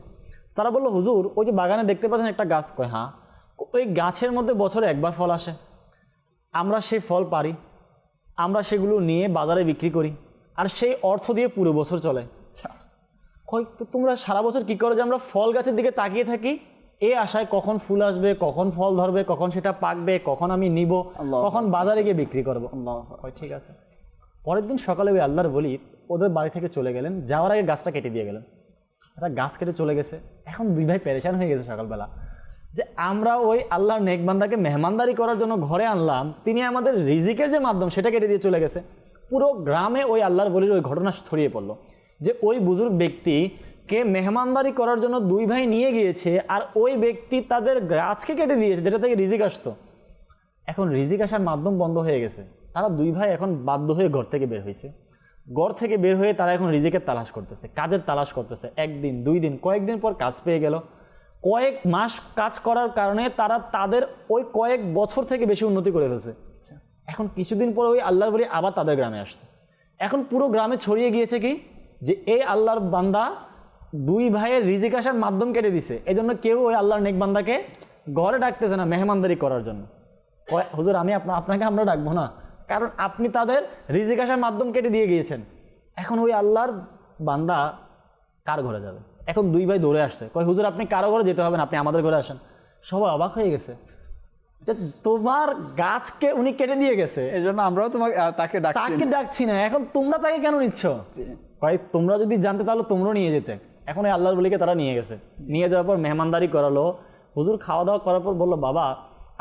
তারা বললো হুজুর ওই যে বাগানে দেখতে পাচ্ছেন একটা গাছ, কয় হ্যাঁ, ওই গাছের মধ্যে বছরে একবার ফল আসে, আমরা সেই ফল পারি, আমরা সেগুলো নিয়ে বাজারে বিক্রি করি, আর সেই অর্থ দিয়ে পুরো বছর চলে। কয় তো তোমরা সারা বছর কি করো? যে আমরা ফল গাছের দিকে তাকিয়ে থাকি, এই আশায় কখন ফুল আসবে, কখন ফল ধরবে, কখন সেটা পাকবে, কখন আমি নিব, কখন বাজারে গিয়ে বিক্রি করবো। ঠিক আছে। পরের দিন সকালে ওই আল্লাহর ওলি ওদের বাড়ি থেকে চলে গেলেন, যাওয়ার আগে গাছটা কেটে দিয়ে গেলেন। আচ্ছা গাছ কেটে চলে গেছে, এখন দুই ভাই পেরেশান হয়ে গেছে সকালবেলা, যে আমরা ওই আল্লাহর নেক বান্দাকে মেহমানদারি করার জন্য ঘরে আনলাম, তিনি আমাদের রিজিকের যে মাধ্যম সেটা কেটে দিয়ে চলে গেছে। পুরো গ্রামে ওই আল্লাহর ওলির ওই ঘটনা ছড়িয়ে পড়লো যে ওই বুজুর্গ ব্যক্তিকে মেহমানদারি করার জন্য দুই ভাই নিয়ে গিয়েছে, আর ওই ব্যক্তি তাদের গাছকে কেটে দিয়েছে যেটা থেকে রিজিক আসতো। এখন রিজিক আসার মাধ্যম বন্ধ হয়ে গেছে, তারা দুই ভাই এখন বাধ্য হয়ে ঘর থেকে বের হয়েছে। ঘর থেকে বের হয়ে তারা এখন রিজিকের তালাশ করতেছে, কাজের তালাশ করতেছে। একদিন দুই দিন, কয়েকদিন পর কাজ পেয়ে গেল। কয়েক মাস কাজ করার কারণে তারা তাদের ওই কয়েক বছর থেকে বেশি উন্নতি করে ফেলছে। এখন কিছুদিন পর ওই আল্লাহর ওলি আবার তাদের গ্রামে আসছে। এখন পুরো গ্রামে ছড়িয়ে গিয়েছে কি, যে এই আল্লাহর বান্দা দুই ভাইয়ের রিজিক আসার মাধ্যম কেটে দিছে, এই জন্য কেউ ওই আল্লাহর নেক বান্দাকে ঘরে ডাকতেছে না মেহমানদারি করার জন্য। হুজুর আমি আপনাকে আমরা ডাকবো না, কারণ আপনি তাদের রিজিক আসার মাধ্যম কেটে দিয়ে গিয়েছেন। এখন ওই আল্লাহর বান্দা কার ঘরে যাবে? এখন দুই ভাই দৌড়ে আসছে, কয় হুজুর আপনি কারো ঘরে যেতে হবে না, আপনি আমাদের ঘরে আসেন। সবাই অবাক হয়ে গেছে যে তোমার গাছকে উনি কেটে দিয়ে গেছে, এই জন্য আমরাও তাকে ডাকছি না, এখন তোমরা তাকে কেন নিচ্ছ? কয় তোমরা যদি জানতে তাহলে তোমরাও নিয়ে যেতে। এখন এই আল্লাহর ওলিকে তারা নিয়ে গেছে, নিয়ে যাওয়ার পর মেহমানদারি করালো। হুজুর খাওয়া দাওয়া করার পর বললো, বাবা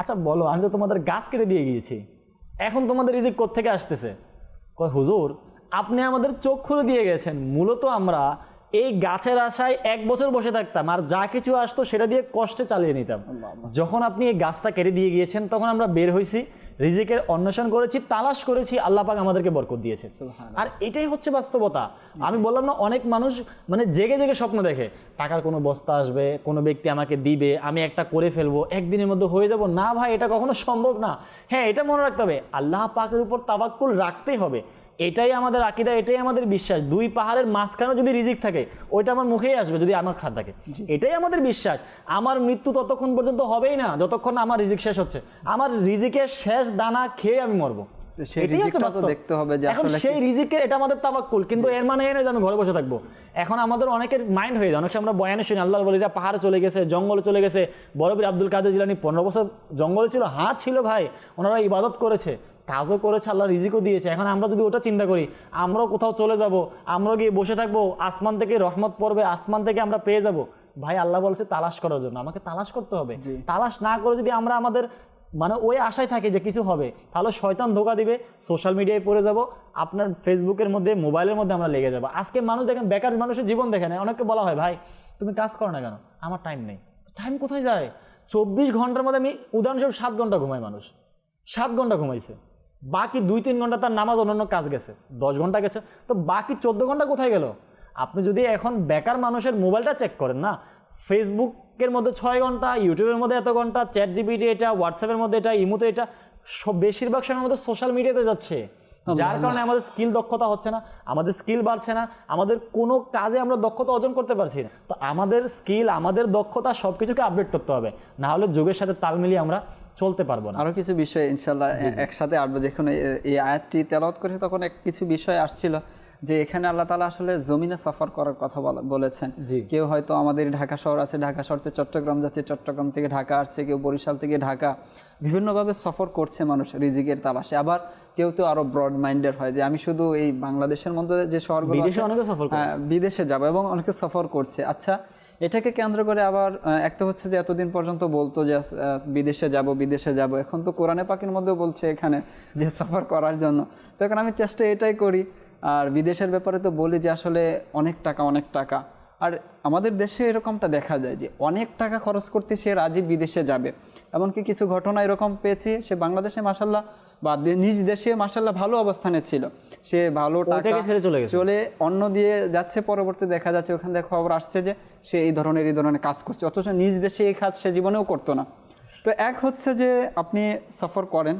আচ্ছা বলো, আমি তো তোমাদের গাছ কেটে দিয়ে গিয়েছি, এখন তোমাদের রিজিক কোত্থেকে আসতেছে? কয় হুজুর আপনি আমাদের চোখ খুলে দিয়ে গেছেন, মূলত আমরা এই গাছের আশায় এক বছর বসে থাকতাম, আর যা কিছু আসতো সেটা দিয়ে কষ্টে চালিয়ে নিতাম। যখন আপনি এই গাছটা কেটে দিয়ে গিয়েছেন তখন আমরা বের হয়েছি, রিজিকের অন্বেষণ করেছি, তালাশ করেছি, আল্লাহ পাক আমাদেরকে বরকত দিয়েছে। আর এটাই হচ্ছে বাস্তবতা। আমি বললাম না, অনেক মানুষ মানে জেগে জেগে স্বপ্ন দেখে টাকার কোনো বস্তা আসবে, কোনো ব্যক্তি আমাকে দিবে, আমি একটা করে ফেলবো, একদিনের মধ্যে হয়ে যাব। না ভাই, এটা কখনো সম্ভব না। হ্যাঁ, এটা মনে রাখতে হবে, আল্লাহ পাকের উপর তাওয়াক্কুল রাখতেই হবে। এটাই আমাদের আকীদা, এটাই আমাদের বিশ্বাস। দুই পাহাড়ের মাঝখানে যদি রিজিক থাকে, ওইটা আমার মুখেই আসবে যদি আমার খাত থাকে। এটাই আমাদের বিশ্বাস। আমার মৃত্যু ততক্ষণ পর্যন্ত হবেই না যতক্ষণ আমার রিজিক শেষ হচ্ছে। আমার রিজিকের শেষ দানা খেয়ে আমি মরবো। সেই রিজিকটা তো দেখতে হবে যে এখন আসলে সেই রিজিকের, এটা আমাদের তাওয়াক্কুল। কিন্তু এর মানে এই নয় যে আমি ঘরে বসে থাকবো। এখন আমাদের অনেকের মাইন্ড হয়ে যায়, অনেক সময় আমরা বয়ানে শুনি আল্লাহর ওলিরা পাহাড়ে চলে গেছে, জঙ্গলে চলে গেছে। বড় বীর আব্দুল কাদের জিলানী 15 বছর জঙ্গলে ছিল, হাড় ছিল ভাই, ওনারা ইবাদত করেছে, কাজও করেছে, আল্লাহ রিজিকও দিয়েছে। এখন আমরা যদি ওটা চিন্তা করি, আমরাও কোথাও চলে যাব, আমরাও গিয়ে বসে থাকবো, আসমান থেকে রহমত পড়বে, আসমান থেকে আমরা পেয়ে যাব। ভাই আল্লাহ বলছে তালাশ করার জন্য, আমাকে তালাশ করতে হবে। তালাশ না করে যদি আমরা আমাদের মানে ওই আশায় থাকে যে কিছু হবে, তাহলে শয়তান ধোকা দিবে, সোশ্যাল মিডিয়ায় পড়ে যাব, আপনার ফেসবুকের মধ্যে, মোবাইলের মধ্যে আমরা লেগে যাবো। আজকে মানুষ দেখেন, বেকার মানুষের জীবন দেখেন, অনেককে বলা হয় ভাই তুমি কাজ করো না কেন, আমার টাইম নেই। টাইম কোথায় যায়? 24 ঘন্টার মধ্যে আমি উদাহরণস্বরূপ 7 ঘন্টা ঘুমাই, মানুষ 7 ঘন্টা ঘুমাইছে, বাকি 2-3 ঘন্টা তার নামাজ অন্যান্য কাজ গেছে, 10 ঘন্টা গেছে, তো বাকি 14 ঘন্টা কোথায় গেল? আপনি যদি এখন বেকার মানুষের মোবাইলটা চেক করেন না, ফেসবুকের মধ্যে 6 ঘন্টা, ইউটিউবের মধ্যে এত ঘন্টা, চ্যাট জিপিটি এটা, হোয়াটসঅ্যাপের মধ্যে এটা, ইমোতে এটা, সব বেশিরভাগ সময়ের মধ্যে সোশ্যাল মিডিয়াতে যাচ্ছে। যার কারণে আমাদের স্কিল দক্ষতা হচ্ছে না, আমাদের স্কিল বাড়ছে না, আমাদের কোনো কাজে আমরা দক্ষতা অর্জন করতে পারছি না। তো আমাদের স্কিল, আমাদের দক্ষতা সব কিছুকে আপডেট করতে হবে, না হলে যুগের সাথে তাল মিলিয়ে আমরা চলতে পারবো না। আরো কিছু বিষয় ইনশাল্লাহ একসাথে আসবো। যখন এই আয়াতটি তেলাওয়াত করে তখন কিছু বিষয় আসছিল যে এখানে আল্লাহ তাআলা আসলে জমিনে সফর করার কথা বলেছেন। কেউ হয়তো আমাদের ঢাকা শহর আছে, ঢাকা শহর থেকে চট্টগ্রাম যাচ্ছে, চট্টগ্রাম থেকে ঢাকা আসছে, কেউ বরিশাল থেকে ঢাকা, বিভিন্নভাবে সফর করছে মানুষ রিজিকের তালাশে। আবার কেউ তো আরো ব্রড মাইন্ডের হয় যে আমি শুধু এই বাংলাদেশের মধ্যে যে শহরগুলো বিদেশে যাবো, এবং অনেকে সফর করছে। আচ্ছা, এটাকে কেন্দ্র করে আবার একটা হচ্ছে যে এতদিন পর্যন্ত বলতো যে বিদেশে যাব, এখন তো কোরআনে পাকের মধ্যেও বলছে এখানে যে সফর করার জন্য। তো এখন আমি চেষ্টা এটাই করি। আর বিদেশের ব্যাপারে তো বলি যে আসলে অনেক টাকা, আর আমাদের দেশে এরকমটা দেখা যায় যে অনেক টাকা খরচ করতে সে রাজি বিদেশে যাবে। এমনকি কিছু ঘটনা এরকম পেয়েছি, সে বাংলাদেশে মাশাআল্লাহ বা নিজ দেশে মাশাআল্লাহ ভালো অবস্থানে ছিল, সে ভালো টাকা চলে অন্য দিয়ে যাচ্ছে, পরবর্তী দেখা যাচ্ছে ওখান থেকে খবর আসছে যে সে এই ধরনের কাজ করছে, অথচ নিজ দেশে এই কাজ সে জীবনেও করতো না। তো এক হচ্ছে যে আপনি সফর করেন,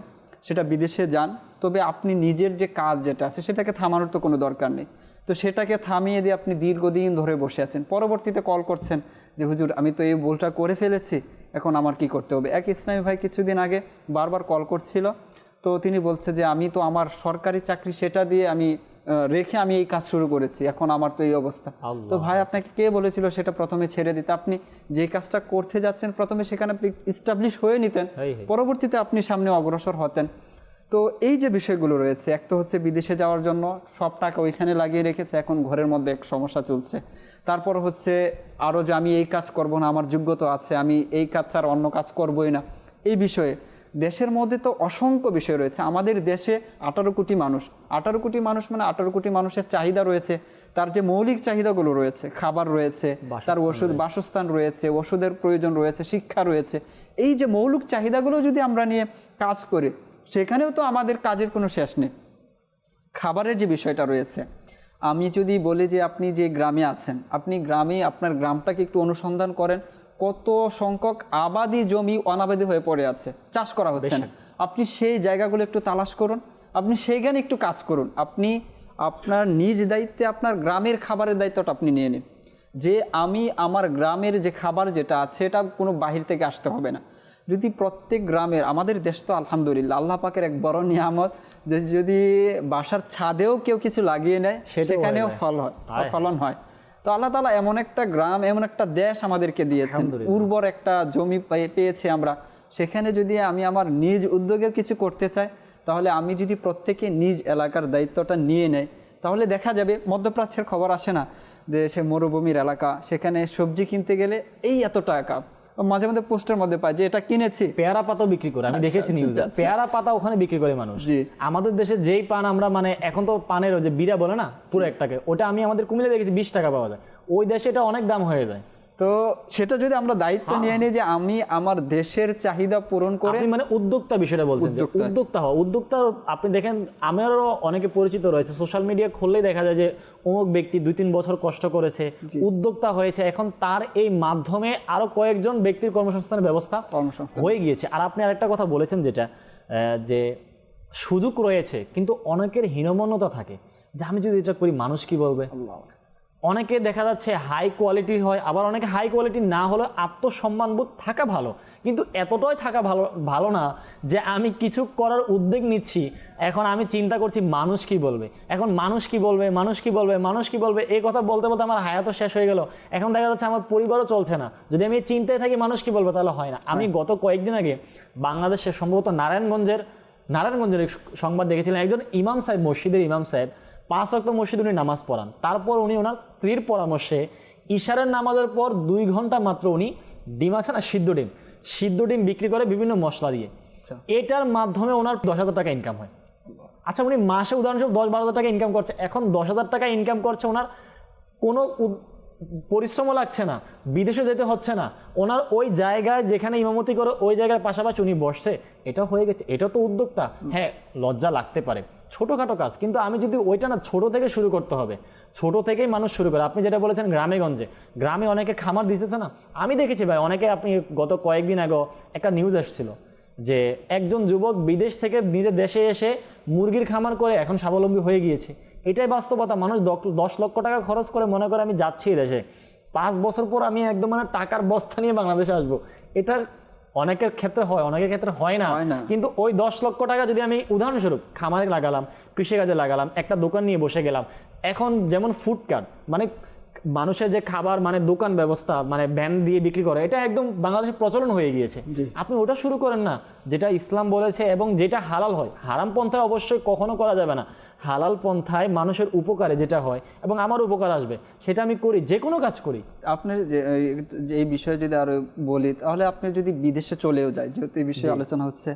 সেটা বিদেশে যান, তবে আপনি নিজের যে কাজ যেটা আছে সেটাকে থামানোর তো কোনো দরকার নেই। তো সেটাকে থামিয়ে দিয়ে আপনি দীর্ঘদিন ধরে বসে আছেন, পরবর্তীতে কল করছেন যে হুজুর আমি তো এই ভুলটা করে ফেলেছি, এখন আমার কি করতে হবে। এক ইসলামী ভাই কিছুদিন আগে বারবার কল করছিল, তো তিনি বলছে যে আমি তো আমার সরকারি চাকরি সেটা দিয়ে আমি রেখে আমি এই কাজ শুরু করেছি, এখন আমার তো এই অবস্থা। তো ভাই আপনাকে কে বলেছিল সেটা প্রথমে ছেড়ে দিতে? আপনি যে কাজটা করতে যাচ্ছেন প্রথমে সেখানে আপনি ইস্টাবলিশ হয়ে নিতেন, পরবর্তীতে আপনি সামনে অগ্রসর হতেন। তো এই যে বিষয়গুলো রয়েছে, এক তো হচ্ছে বিদেশে যাওয়ার জন্য সব টাকা ওইখানে লাগিয়ে রেখেছে, এখন ঘরের মধ্যে এক সমস্যা চলছে। তারপর হচ্ছে আরও যে আমি এই কাজ করব না, আমার যোগ্যতা আছে, আমি এই কাজ ছাড়া অন্য কাজ করবই না। এই বিষয়ে দেশের মধ্যে তো অসংখ্য বিষয় রয়েছে। আমাদের দেশে 18 কোটি মানুষ, 18 কোটি মানুষ মানে 18 কোটি মানুষের চাহিদা রয়েছে, তার যে মৌলিক চাহিদাগুলো রয়েছে, খাবার রয়েছে, তার ওষুধ, বাসস্থান রয়েছে, ওষুধের প্রয়োজন রয়েছে, শিক্ষা রয়েছে। এই যে মৌলিক চাহিদাগুলো যদি আমরা নিয়ে কাজ করি, সেখানেও তো আমাদের কাজের কোনো শেষ নেই। খাবারের যে বিষয়টা রয়েছে, আমি যদি বলি যে আপনি যে গ্রামে আছেন, আপনি গ্রামে আপনার গ্রামটাকে একটু অনুসন্ধান করেন, কত সংখ্যক আবাদি জমি অনাবাদি হয়ে পড়ে আছে, চাষ করা হচ্ছে না। আপনি সেই জায়গাগুলো একটু তালাশ করুন, আপনি সেইখানে একটু কাজ করুন। আপনি আপনার নিজ দায়িত্বে আপনার গ্রামের খাবারের দায়িত্বটা আপনি নিয়ে নিন, যে আমি আমার গ্রামের যে খাবার যেটা আছে এটা কোনো বাহির থেকে আসতে হবে না। যদি প্রত্যেক গ্রামের, আমাদের দেশ তো আলহামদুলিল্লাহ আল্লাহ পাকের এক বড় নিয়ামত, যে যদি বাসার ছাদেও কেউ কিছু লাগিয়ে নেয় সেখানেও ফলন হয়। তো আল্লাহ তাআলা এমন একটা গ্রাম, এমন একটা দেশ আমাদেরকে দিয়েছেন, উর্বর একটা জমি পেয়েছি আমরা। সেখানে যদি আমি আমার নিজ উদ্যোগে কিছু করতে চাই, তাহলে আমি যদি প্রত্যেকে নিজ এলাকার দায়িত্বটা নিয়ে নেয়, তাহলে দেখা যাবে মধ্যপ্রাচ্যের খবর আসে না যে সে মরুভূমির এলাকা, সেখানে সবজি কিনতে গেলে এই এত টাকা, মাঝে মাঝে পোস্টের মধ্যে পাই যে এটা কিনেছি। পেয়ারা পাতা বিক্রি করে, আমি দেখেছি নিউজে, পেয়ারা পাতা ওখানে বিক্রি করে মানুষ। আমাদের দেশে যেই পান আমরা মানে এখন তো পানের যে বিড়া বলে না পুরো একটাকে, ওটা আমি আমাদের কুমিল্লা দেখেছি 20 টাকা পাওয়া যায়, ওই দেশে এটা অনেক দাম হয়ে যায়। তো সেটা যদি আমরা দায়িত্ব নিয়ে নিই যে আমি আমার দেশের চাহিদা পূরণ করে, আপনি মানে উদ্যোক্তা বিষয়টা বলছেন, যে উদ্যোক্তা হওয়া। উদ্যোক্তা আপনি দেখেন, আমারও অনেকে পরিচিত রয়েছে, সোশ্যাল মিডিয়া খুললেই দেখা যায় যে অমুক ব্যক্তি 2-3 বছর কষ্ট করেছে, উদ্যোক্তা হয়েছে, এখন তার এই মাধ্যমে আরো কয়েকজন ব্যক্তির কর্মসংস্থানের ব্যবস্থা হয়ে গিয়েছে। আর আপনি আরেকটা কথা বলেছেন যেটা, যে সুযোগ রয়েছে কিন্তু অনেকের হীনমন্যতা থাকে যে আমি যদি এটা করি মানুষ কি বলবে। অনেকে দেখা যাচ্ছে হাই কোয়ালিটির হয়, আবার অনেকে হাই কোয়ালিটি না হলে আত্মসম্মানবোধ থাকা ভালো, কিন্তু এতটাই থাকা ভালো না যে আমি কিছু করার উদ্যোগ নিচ্ছি, এখন আমি চিন্তা করছি মানুষ কি বলবে, এখন মানুষ কি বলবে, মানুষ কি বলবে, মানুষ কি বলবে, এই কথা বলতে বলতে আমার হায়াতও শেষ হয়ে গেল। এখন দেখা যাচ্ছে আমার পরিবারও চলছে না, যদি আমি চিন্তায় থাকি মানুষ কি বলবে তাহলে হয় না। আমি গত কয়েকদিন আগে বাংলাদেশের সম্ভবত নারায়ণগঞ্জের সংবাদ দেখেছিলেন, একজন ইমাম সাহেব, মসজিদের ইমাম সাহেব 5 ওয়াক্ত মসজিদ উনি নামাজ পড়ান, তারপর উনি ওনার স্ত্রীর পরামর্শে ইশারের নামাজের পর 2 ঘন্টা মাত্র উনি ডিম আছে না, সিদ্ধ ডিম বিক্রি করে বিভিন্ন মশলা দিয়ে, এটার মাধ্যমে ওনার 10,000 টাকা ইনকাম হয়। আচ্ছা, উনি মাসে উদাহরণস্বরূপ 10-12,000 টাকা ইনকাম করছে, এখন 10,000 টাকা ইনকাম করছে, ওনার কোনো পরিশ্রমও লাগছে না, বিদেশে যেতে হচ্ছে না, ওনার ওই জায়গায় যেখানে ইমামতি করে ওই জায়গার পাশাপাশি উনি বসছে, এটা হয়ে গেছে। এটা তো উদ্যোক্তা। হ্যাঁ, লজ্জা লাগতে পারে, ছোটোখাটো কাজ, কিন্তু আমি যদি ওইটা না, ছোট থেকে শুরু করতে হবে, ছোট থেকেই মানুষ শুরু করে। আপনি যেটা বলেছেন গ্রামে অনেকে খামার দিতেছে না, আমি দেখেছি ভাই অনেকে, আপনি গত কয়েকদিন আগে একটা নিউজ আসছিল যে একজন যুবক বিদেশ থেকে নিজের দেশে এসে মুরগির খামার করে এখন স্বাবলম্বী হয়ে গিয়েছে। এটাই বাস্তবতা। মানুষ 10 লক্ষ টাকা খরচ করে মনে করে আমি যাচ্ছি দেশে, 5 বছর পর আমি একদম মানে টাকার বস্তা নিয়ে বাংলাদেশে আসবো। এটা অনেকের ক্ষেত্রে হয়, অনেকের ক্ষেত্রে হয় না। কিন্তু ওই 10 লক্ষ টাকা যদি আমি উদাহরণস্বরূপ খামারে লাগালাম, কৃষিকাজে লাগালাম, একটা দোকান নিয়ে বসে গেলাম, এখন যেমন ফুডকার্ট মানে মানুষের যে খাবার মানে দোকান ব্যবস্থা, মানে ভ্যান দিয়ে বিক্রি করে, এটা একদম বাংলাদেশে প্রচলন হয়ে গিয়েছে। আপনি ওটা শুরু করেন না, যেটা ইসলাম বলেছে এবং যেটা হালাল হয়। হারাম পন্থায় অবশ্যই কখনো করা যাবে না, হালাল পন্থায় মানুষের উপকারে যেটা হয় এবং আমার উপকার আসবে সেটা আমি করি, যে কোনো কাজ করি। আপনার যে এই বিষয়ে যদি আরো বলি, তাহলে আপনি যদি বিদেশে চলেও যায়, যেহেতু এই বিষয়ে আলোচনা হচ্ছে,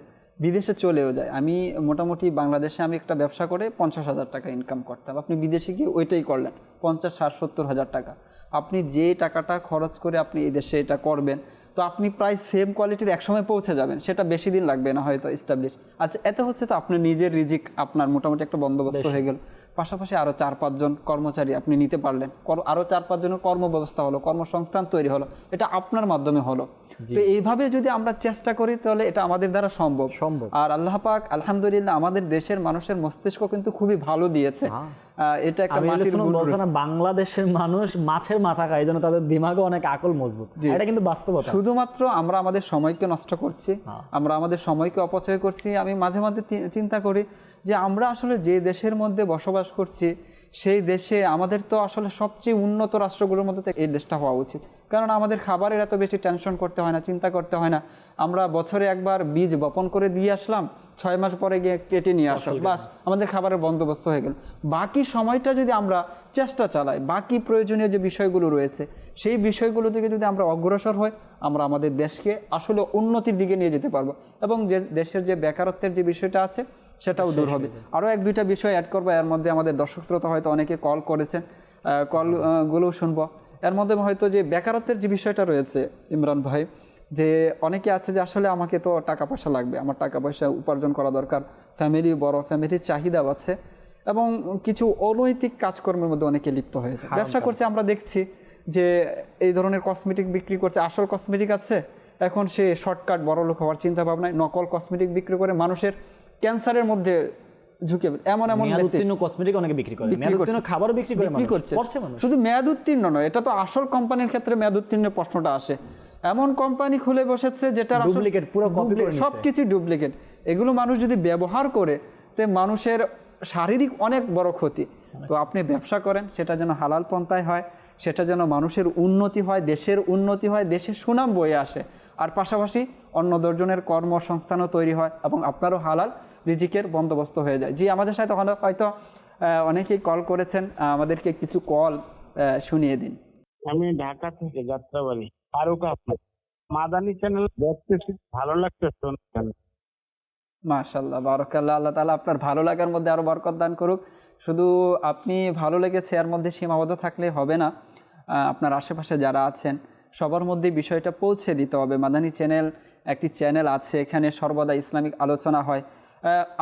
বিদেশে চলেও যায়, আমি মোটামুটি বাংলাদেশে আমি একটা ব্যবসা করে 50,000 টাকা ইনকাম করতাম, আপনি বিদেশে গিয়ে ওইটাই করলেন 50, 60, 70,000 টাকা। আপনি যে টাকাটা খরচ করে আপনি এই দেশে এটা করবেন, তো আপনি প্রায় সেম কোয়ালিটির একসময় পৌঁছে যাবেন, সেটা বেশি দিন লাগবে না হয়তো এস্টাবলিশ। আচ্ছা, এতে হচ্ছে তো আপনার নিজের রিজিক আপনার মোটামুটি একটা বন্দোবস্ত হয়ে গেল, পাশাপাশি আরও 4-5 জন কর্মচারী আপনি নিতে পারলেন, আরও 4-5 জনের কর্মব্যবস্থা হলো, কর্মসংস্থান তৈরি হলো, এটা আপনার মাধ্যমে হলো। তো এইভাবে যদি আমরা চেষ্টা করি তাহলে এটা আমাদের দ্বারা সম্ভব। আর আল্লাহ পাক আলহামদুলিল্লাহ আমাদের দেশের মানুষের মস্তিষ্ক কিন্তু খুবই ভালো দিয়েছে। এটা একটা বাংলাদেশের মানুষ মাছের মাথা খায়, যেন তাদের দিমাগও অনেক আকল মজবুত, এটা কিন্তু বাস্তবতা। শুধুমাত্র আমরা আমাদের সময়কে নষ্ট করছি, আমরা আমাদের সময়কে অপচয় করছি। আমি মাঝে মাঝে চিন্তা করি যে আমরা আসলে যে দেশের মধ্যে বসবাস করছি, সেই দেশে আমাদের তো আসলে সবচেয়ে উন্নত রাষ্ট্রগুলোর মধ্যে এই দেশটা হওয়া উচিত, কারণ আমাদের খাবারের এত বেশি টেনশন করতে হয় না, চিন্তা করতে হয় না। আমরা বছরে একবার বীজ বপন করে দিয়ে আসলাম, 6 মাস পরে গিয়ে কেটে নিয়ে আসলাম, বাস আমাদের খাবারের বন্দোবস্ত হয়ে গেল। বাকি সময়টা যদি আমরা চেষ্টা চালাই, বাকি প্রয়োজনীয় যে বিষয়গুলো রয়েছে সেই বিষয়গুলো থেকে যদি আমরা অগ্রসর হই, আমরা আমাদের দেশকে আসলে উন্নতির দিকে নিয়ে যেতে পারবো, এবং যে দেশের যে বেকারত্বের যে বিষয়টা আছে সেটাও দূর হবে। আরও 1-2টা বিষয় অ্যাড করবো, এর মধ্যে আমাদের দর্শক শ্রোতা হয়তো অনেকে কল করেছেন, কলগুলোও শুনবো। এর মধ্যে হয়তো যে বেকারত্বের যে বিষয়টা রয়েছে ইমরান ভাই, যে অনেকে আছে যে আসলে আমাকে তো টাকা পয়সা লাগবে, আমার টাকা পয়সা উপার্জন করা দরকার, ফ্যামিলি বড়, ফ্যামিলির চাহিদাও আছে, এবং কিছু অনৈতিক কাজকর্মের মধ্যে অনেকে লিপ্ত হয়েছে, ব্যবসা করছে। আমরা দেখছি যে এই ধরনের কসমেটিক বিক্রি করছে, আসল কসমেটিক আছে, এখন সে শর্টকাট বড় লোক হওয়ার চিন্তা ভাবনায় নকল কসমেটিক বিক্রি করে মানুষের ক্যান্সারের মধ্যে ঝুঁকে এমন কসমেটিক অনেকে বিক্রি করে, খাবার বিক্রি করছে। শুধু মেয়াদ উত্তীর্ণ নয়, এটা তো আসল কোম্পানির ক্ষেত্রে মেয়াদ উত্তীর্ণের প্রশ্নটা আসে। এমন কোম্পানি খুলে বসেছে যেটা ডুপ্লিকেট, পুরো কপি, সবকিছু ডুপ্লিকেট। এগুলো মানুষ যদি ব্যবহার করে, তে মানুষের শারীরিক অনেক বড় ক্ষতি। তো আপনি ব্যবসা করেন, সেটা যেন হালাল পন্থায় হয়, সেটা যেন মানুষের উন্নতি হয়, দেশের উন্নতি হয়, দেশের সুনাম বয়ে আসে, আর পাশাপাশি অন্য 10 জনের কর্মসংস্থানও তৈরি হয় এবং আপনারও হালাল রিজিকের বন্দোবস্ত হয়ে যায়। জি, আমাদের সাথে হয়তো অনেকেই কল করেছেন, আমাদেরকে কিছু কল শুনিয়ে দিন। আমি ঢাকা থেকে যাত্রাবাড়ি ফারুক আহমেদ, মাদানী চ্যানেল দেখতেছি, ভালো লাগতেছে। মাশাআল্লাহ, বারাকাল্লাহ, আল্লাহ তাআলা আপনার ভালো লাগার মধ্যে আরো বরকত দান করুক। শুধু আপনি ভালো লেগেছে এর মধ্যে সীমাবদ্ধ থাকলে হবে না, আপনার আশেপাশে যারা আছেন সবার মধ্যে বিষয়টা পৌঁছে দিতে হবে। মাদানী চ্যানেল একটি চ্যানেল আছে, এখানে সর্বদা ইসলামিক আলোচনা হয়।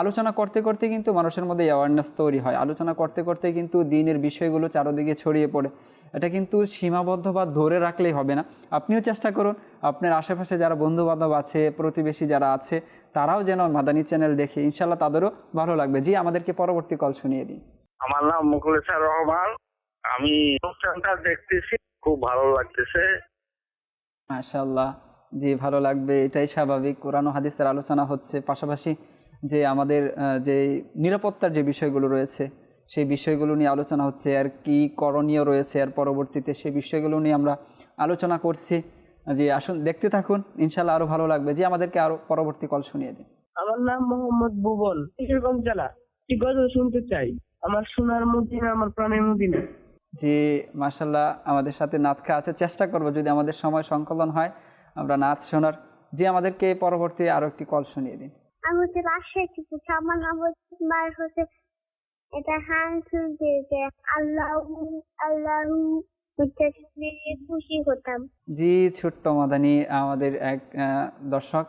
আলোচনা করতে করতে কিন্তু মানুষের মধ্যে অ্যাওয়ারনেস তৈরি হয়, আলোচনা করতে করতে কিন্তু দিনের বিষয়গুলো চারদিকে ছড়িয়ে পড়ে। এটা কিন্তু সীমাবদ্ধ বা ধরে রাখলেই হবে না, আপনিও চেষ্টা করুন আপনার আশেপাশে যারা বন্ধুবান্ধব আছে, প্রতিবেশী যারা আছে, তারাও যেন মাদানী চ্যানেল দেখে, ইনশাল্লাহ তাদেরও ভালো লাগবে। জি, আমাদেরকে পরবর্তী কল শুনিয়ে দিন। আমার নাম মুখলেছার রহমান, আমি অনুষ্ঠানটা দেখতেছি, খুব ভালো লাগতেছে। মাশাআল্লাহ, জি ভালো লাগবে, এটাই স্বাভাবিক। কোরআন ও হাদিসের আলোচনা হচ্ছে, পাশাপাশি যে আমাদের যে নিরাপত্তার যে বিষয়গুলো রয়েছে সেই বিষয়গুলো নিয়ে আলোচনা হচ্ছে, আর কি করণীয় রয়েছে আর পরবর্তীতে সেই বিষয়গুলো নিয়ে আমরা আলোচনা করছি। জি আসুন, দেখতে থাকুন, ইনশাল্লাহ আরও ভালো লাগবে। জি, আমাদেরকে আরও পরবর্তী কল শুনিয়ে দিন। আমার নাম মোহাম্মদ ভুবন, কিশোরগঞ্জ জেলা। কি গজল শুনতে চাই, আমার সোনার মদিনা, আমার প্রাণের মদিনা। জি মাশাআল্লাহ, আমাদের সাথে নাতখা আছে, চেষ্টা করব যদি আমাদের সময় সংকলন হয় আমরা নাচ শোনার। জি, আমাদেরকে পরবর্তী আরও একটি কল শুনিয়ে দিন। আমি হচ্ছে রাজশাহী থেকে, আমার নাম হচ্ছে মায়ের হোসেন। এটা হান শুনতে যে আল্লাহু আল্লাহু খুশি হতাম। জি, ছোট্ট মাদানী আমাদের এক দর্শক,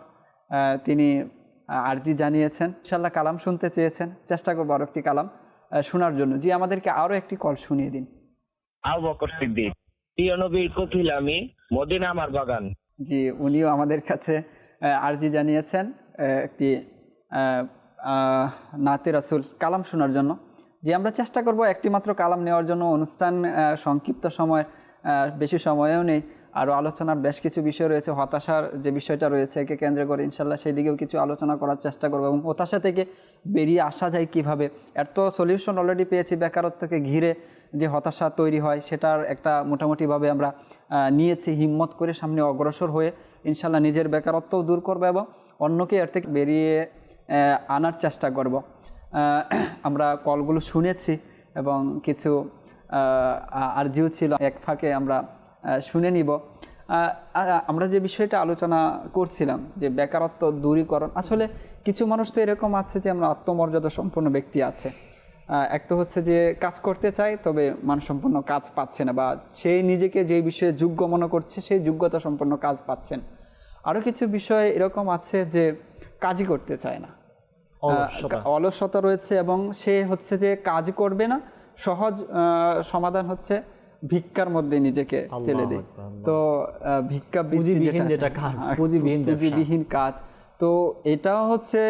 তিনি আরজি জানিয়েছেন, ইনশাল্লাহ কালাম শুনতে চেয়েছেন, চেষ্টা করবো আরও একটি কালাম শোনার জন্য। জি, আমাদেরকে আরও একটি কল শুনিয়ে দিন। আবু বকর সিদ্দিক, প্রিয় নবীর কফিল আমি, মদিনা আমার বাগান। জি, উনিও আমাদের কাছে আরজি জানিয়েছেন একটি নাতে রাসূল কালাম শোনার জন্য। জি, আমরা চেষ্টা করব একটি মাত্র কালাম নেওয়ার জন্য। অনুষ্ঠান সংক্ষিপ্ত সময়, বেশি সময়ও নেই, আরও আলোচনার বেশ কিছু বিষয় রয়েছে। হতাশার যে বিষয়টা রয়েছে একে কেন্দ্র করে ইনশাল্লাহ সেই দিকেও কিছু আলোচনা করার চেষ্টা করব, এবং হতাশা থেকে বেরিয়ে আসা যায় কিভাবে। এর তো সলিউশন অলরেডি পেয়েছি, বেকারত্বকে ঘিরে যে হতাশা তৈরি হয় সেটার একটা মোটামুটিভাবে আমরা নিয়েছি। হিম্মত করে সামনে অগ্রসর হয়ে ইনশাল্লাহ নিজের বেকারত্বও দূর করব এবং অন্যকে এর থেকে বেরিয়ে আনার চেষ্টা করব। আমরা কলগুলো শুনেছি এবং কিছু আরজিও ছিল, এক ফাঁকে আমরা শুনে নিব। আমরা যে বিষয়টা আলোচনা করছিলাম যে বেকারত্ব দূরীকরণ, আসলে কিছু মানুষ তো এরকম আছে যে আমরা আত্মমর্যাদা সম্পন্ন ব্যক্তি আছে, এক তো হচ্ছে যে কাজ করতে চায় তবে মানসম্পন্ন কাজ পাচ্ছে না, বা সেই নিজেকে যে বিষয়ে যোগ্য মনে করছে সেই যোগ্যতা সম্পন্ন কাজ পাচ্ছেন। আরও কিছু বিষয় এরকম আছে যে কাজই করতে চায় না, অলসতা রয়েছে, এবং সে হচ্ছে যে কাজ করবে না, সহজ সমাধান হচ্ছে ভিক্ষার মধ্যে নিজেকে ঠেলে দেয়। তো ভিক্ষা পুঁজিবিহীন কাজ, তো এটাও হচ্ছে